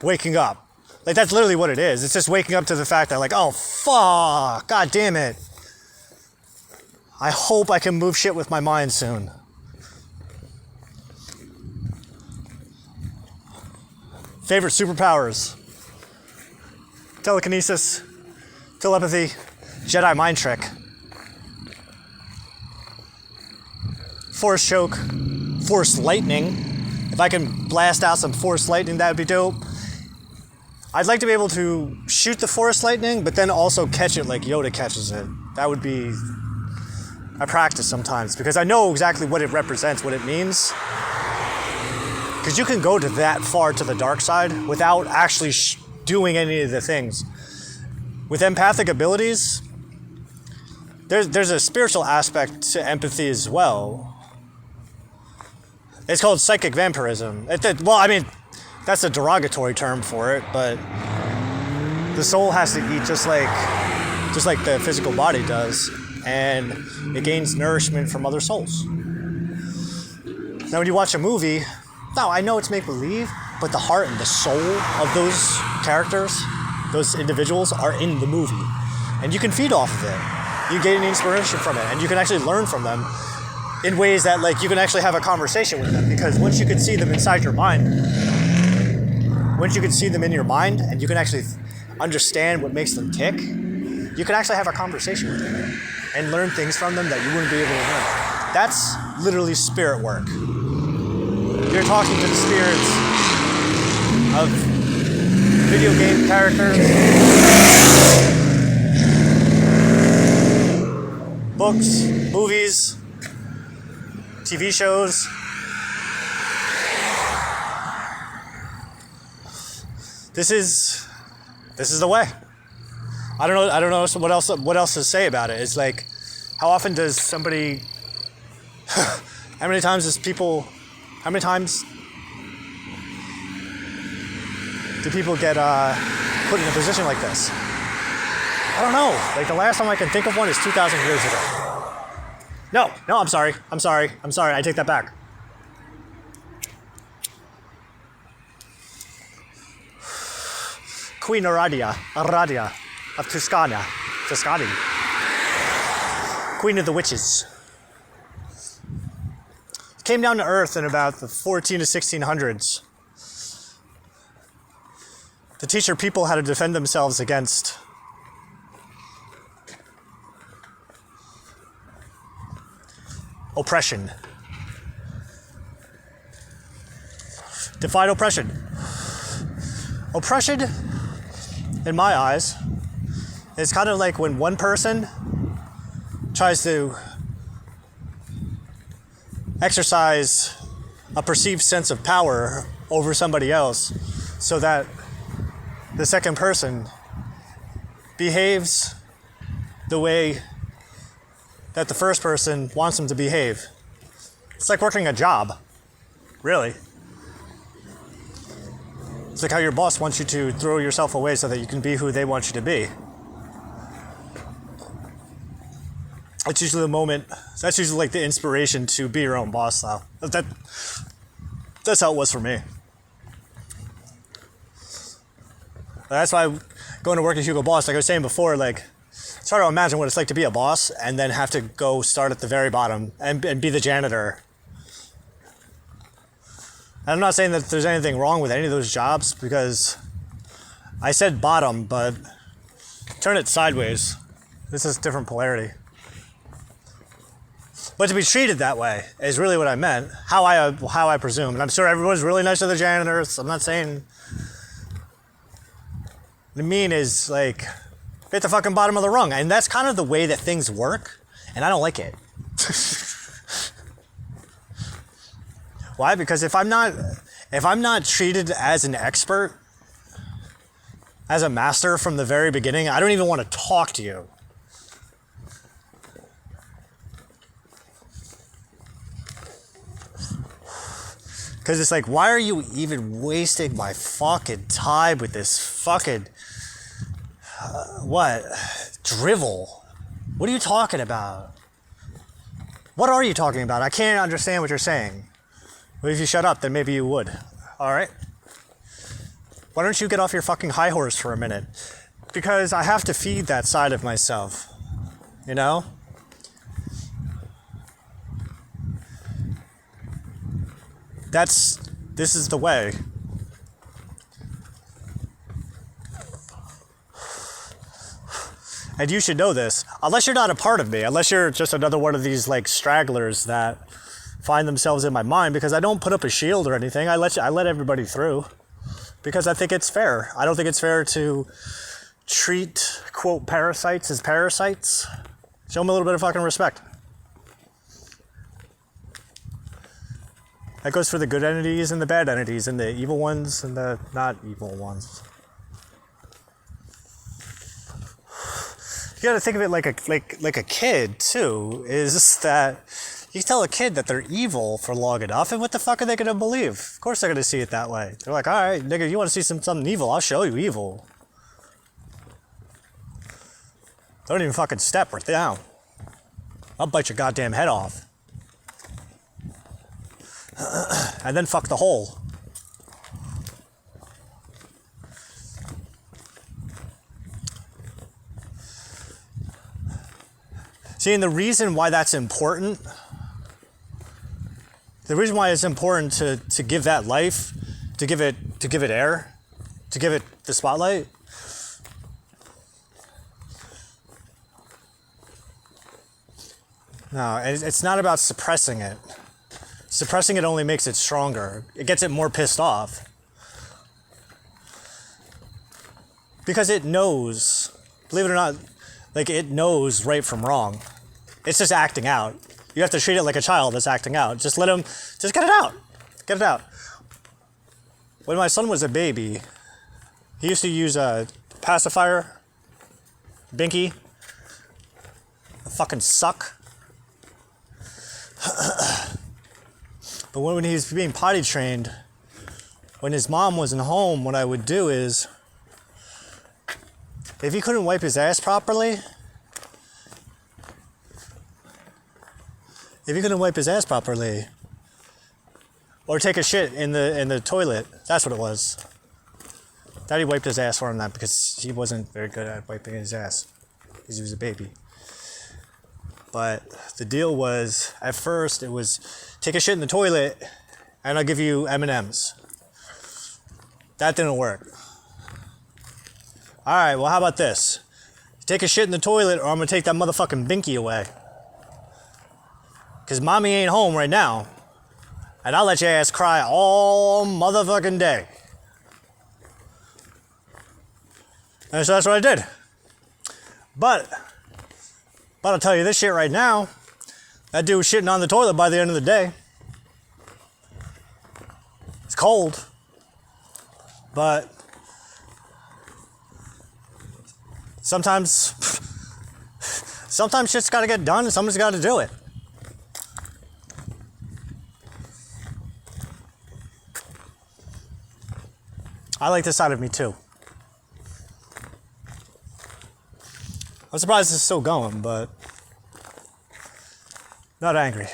waking up. Like, that's literally what it is. It's just waking up to the fact that, like, oh, fuck, god damn it. I hope I can move shit with my mind soon. Favorite superpowers: telekinesis, telepathy, Jedi mind trick, force choke, force lightning. If I can blast out some force lightning, that would be dope. I'd like to be able to shoot the force lightning, but then also catch it like Yoda catches it. That would be... I practice sometimes, because I know exactly what it represents, what it means. Because you can go to that far to the dark side without actually doing any of the things. With empathic abilities, there's a spiritual aspect to empathy as well. It's called psychic vampirism. Well, I mean, that's a derogatory term for it, but the soul has to eat just like the physical body does, and it gains nourishment from other souls. Now, when you watch a movie, now I know it's make-believe, but the heart and the soul of those characters, those individuals, are in the movie, and you can feed off of it. You gain inspiration from it, and you can actually learn from them in ways that, like, you can actually have a conversation with them, because once you can see them inside your mind, once you can see them in your mind, and you can actually understand what makes them tick, you can actually have a conversation with them and learn things from them that you wouldn't be able to learn. That's literally spirit work. You're talking to the spirits of video game characters, books, movies, TV shows. This is the way. I don't know what else to say about it. It's like, how often does somebody how many times do people get put in a position like this? I don't know. Like, the last time I can think of one is 2,000 years ago. No, I'm sorry. I take that back. Queen Aradia of Tuscany. Queen of the Witches. Came down to Earth in about the 14 to 1600s to teach her people how to defend themselves against oppression. Defied oppression. Oppression, in my eyes, is kind of like when one person tries to exercise a perceived sense of power over somebody else so that the second person behaves the way that the first person wants them to behave. It's like working a job, really. It's like how your boss wants you to throw yourself away so that you can be who they want you to be. It's usually the moment, that's usually like the inspiration to be your own boss, though. That's how it was for me. That's why going to work at Hugo Boss, like I was saying before, like, it's hard to imagine what it's like to be a boss and then have to go start at the very bottom and be the janitor. And I'm not saying that there's anything wrong with any of those jobs, because I said bottom, but turn it sideways. This is different polarity. But to be treated that way is really what I meant, how I presume. And I'm sure everyone's really nice to the janitors. I'm not saying... What I mean is, like, hit the fucking bottom of the rung. And that's kind of the way that things work, and I don't like it. Why? Because if I'm not treated as an expert, as a master from the very beginning, I don't even want to talk to you. Because it's like, why are you even wasting my fucking time with this fucking What? Drivel? What are you talking about? What are you talking about? I can't understand what you're saying. Well, if you shut up, then maybe you would. Alright? Why don't you get off your fucking high horse for a minute? Because I have to feed that side of myself. You know? This is the way. And you should know this. Unless you're not a part of me. Unless you're just another one of these like stragglers that find themselves in my mind. Because I don't put up a shield or anything. I let everybody through. Because I think it's fair. I don't think it's fair to treat, quote, parasites as parasites. Show them a little bit of fucking respect. That goes for the good entities and the bad entities and the evil ones and the not evil ones. You gotta think of it like a kid too, is that you tell a kid that they're evil for long enough, and what the fuck are they gonna believe? Of course they're gonna see it that way. They're like, alright, nigga, you wanna see something evil, I'll show you evil. Don't even fucking step right down. I'll bite your goddamn head off. And then fuck the hole. See, and the reason why that's important, the reason why it's important to give that life, to give it air, to give it the spotlight, no, it's not about suppressing it. Suppressing it only makes it stronger. It gets it more pissed off. Because it knows, believe it or not, like it knows right from wrong. It's just acting out. You have to treat it like a child that's acting out. Just let him, just get it out. Get it out. When my son was a baby, he used to use a pacifier, binky, a fucking suck. But when he was being potty trained, when his mom wasn't home, what I would do is, if he couldn't wipe his ass properly, or take a shit in the toilet, that's what it was. Daddy wiped his ass for him, that because he wasn't very good at wiping his ass, because he was a baby. But the deal was, at first, it was take a shit in the toilet, and I'll give you M&Ms. That didn't work. All right, well, how about this? Take a shit in the toilet, or I'm gonna take that motherfucking binky away. Because mommy ain't home right now, and I'll let your ass cry all motherfucking day. And so that's what I did. But I'll tell you this shit right now. That dude was shitting on the toilet by the end of the day. It's cold. But sometimes shit's gotta get done and somebody's gotta do it. I like this side of me too. I'm surprised it's still going, but not angry.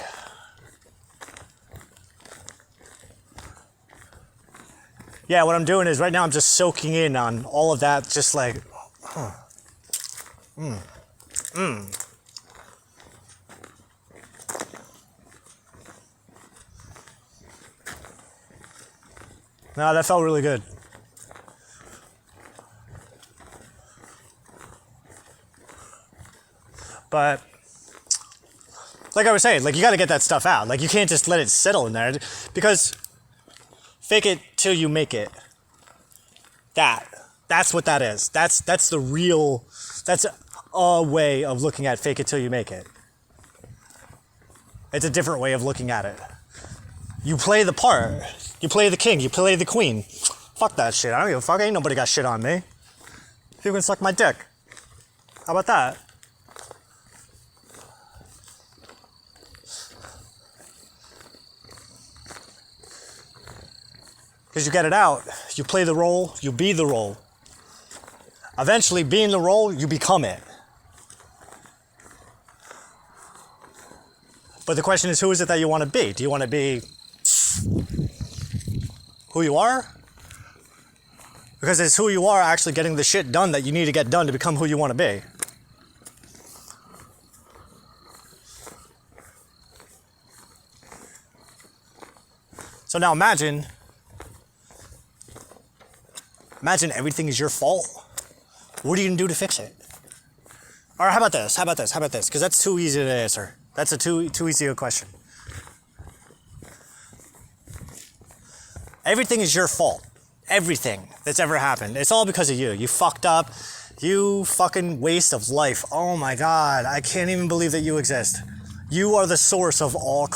Yeah, what I'm doing is right now I'm just soaking in on all of that, just like, No, that felt really good. But like I was saying, like you got to get that stuff out. Like you can't just let it settle in there, because fake it till you make it. That's what that is. That's the real. That's a way of looking at fake it till you make it. It's a different way of looking at it. You play the part. You play the king. You play the queen. Fuck that shit. I don't give a fuck. Ain't nobody got shit on me. You can suck my dick. How about that? Because you get it out, you play the role, you be the role. Eventually, being the role, you become it. But the question is, who is it that you want to be? Do you want to be who you are? Because it's who you are actually getting the shit done that you need to get done to become who you want to be. So now imagine everything is your fault. What are you going to do to fix it? Or how about this? Because that's too easy to answer. That's a too easy a question. Everything is your fault. Everything that's ever happened. It's all because of you. You fucked up. You fucking waste of life. Oh my God. I can't even believe that you exist. You are the source of all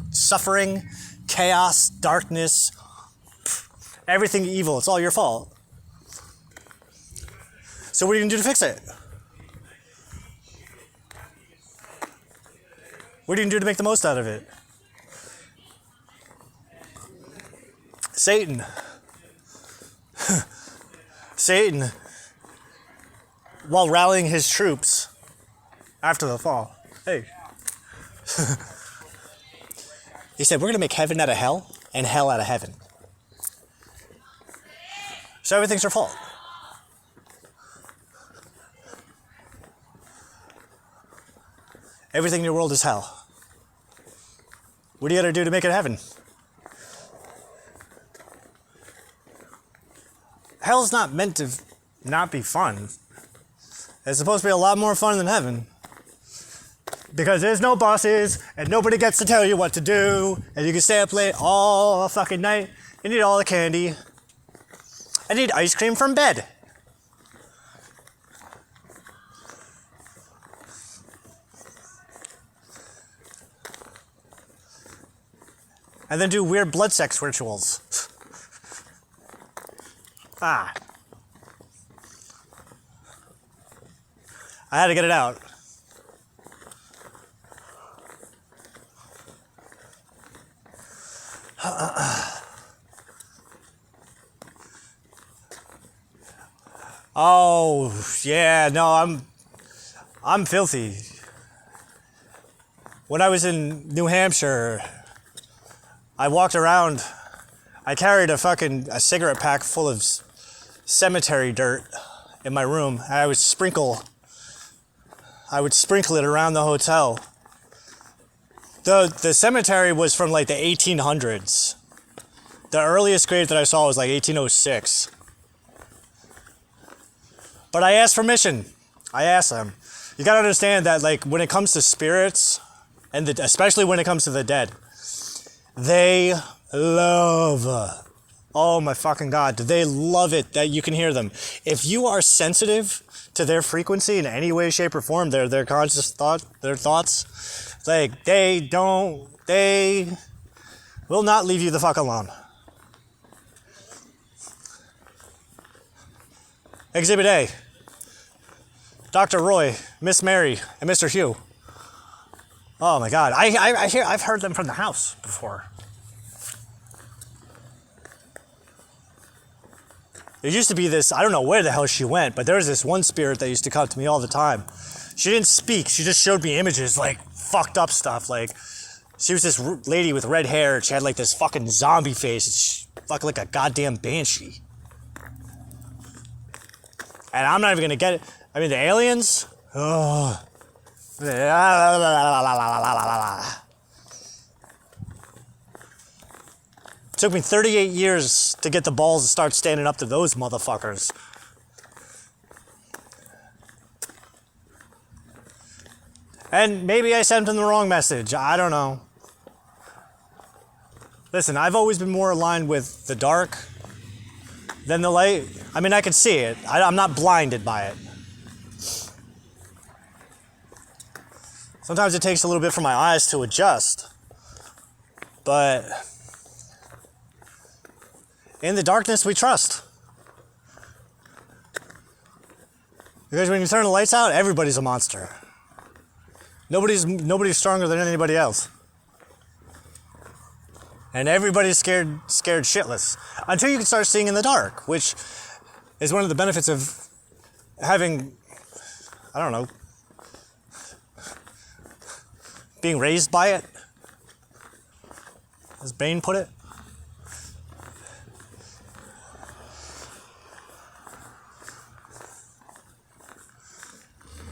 suffering, chaos, darkness, everything evil. It's all your fault. So what are you going to do to fix it? What are you going to do to make the most out of it? Satan, while rallying his troops after the fall, he said, we're going to make heaven out of hell and hell out of heaven. So everything's your fault. Everything in your world is hell. What do you got to do to make it heaven? Hell's not meant to not be fun. It's supposed to be a lot more fun than heaven. Because there's no bosses, and nobody gets to tell you what to do, and you can stay up late all fucking night, and eat all the candy, and eat ice cream from bed. And then do weird blood sex rituals. I had to get it out. Oh, yeah, no, I'm filthy. When I was in New Hampshire, I walked around, I carried a cigarette pack full of cemetery dirt in my room, and I would sprinkle it around the hotel. The cemetery was from like the 1800s. The earliest grave that I saw was like 1806. But I asked permission. I asked them. You gotta understand that, like, when it comes to spirits, and especially when it comes to the dead, they love, oh my fucking God, they love it that you can hear them. If you are sensitive to their frequency in any way, shape, or form, their conscious thought, their thoughts, like, they will not leave you the fuck alone. Exhibit A. Dr. Roy, Miss Mary, and Mr. Hugh. Oh my God, I've heard them from the house before. There used to be this, I don't know where the hell she went, but there was this one spirit that used to come to me all the time. She didn't speak, she just showed me images, like fucked up stuff. Like, she was this lady with red hair, she had like this fucking zombie face, she fucked like a goddamn banshee. And I'm not even gonna get it. I mean, the aliens, oh. Took me 38 years to get the balls to start standing up to those motherfuckers. And maybe I sent them the wrong message. I don't know. Listen, I've always been more aligned with the dark than the light. I mean, I can see it. I'm not blinded by it. Sometimes it takes a little bit for my eyes to adjust. But in the darkness, we trust. Because when you turn the lights out, everybody's a monster. Nobody's stronger than anybody else. And everybody's scared shitless. Until you can start seeing in the dark, which is one of the benefits of having, I don't know, being raised by it, as Bane put it.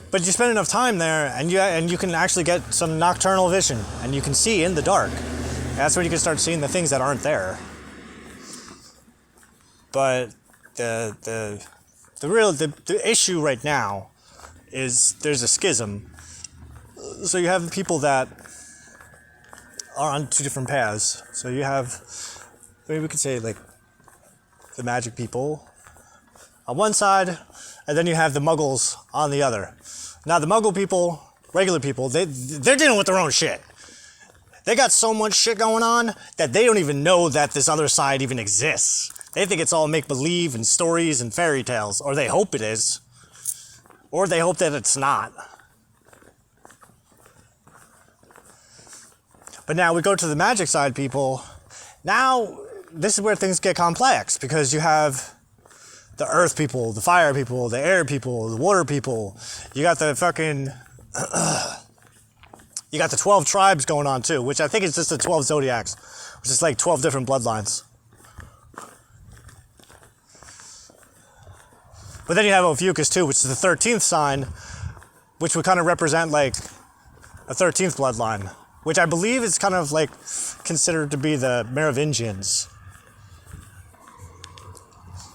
But you spend enough time there, and you can actually get some nocturnal vision, and you can see in the dark. And that's when you can start seeing the things that aren't there. But the issue right now is there's a schism. So you have the people that are on two different paths. So you have, maybe we could say like the magic people on one side, and then you have the muggles on the other. Now the muggle people, regular people, they're dealing with their own shit. They got so much shit going on that they don't even know that this other side even exists. They think it's all make-believe and stories and fairy tales, or they hope it is. Or they hope that it's not. But now we go to the magic side people. Now, this is where things get complex, because you have the earth people, the fire people, the air people, the water people. You got the fucking... you got the 12 tribes going on too, which I think is just the 12 zodiacs, which is like 12 different bloodlines. But then you have Ophiuchus too, which is the 13th sign, which would kind of represent like a 13th bloodline, which I believe is kind of like considered to be the Merovingians,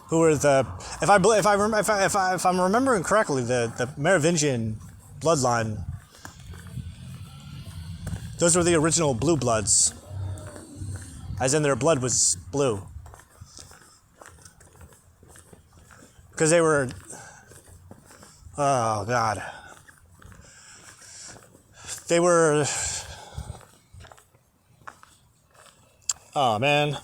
who were the, if I'm remembering correctly, the Merovingian bloodline, those were the original blue bloods, as in their blood was blue. Because they were, oh God, they were, oh man,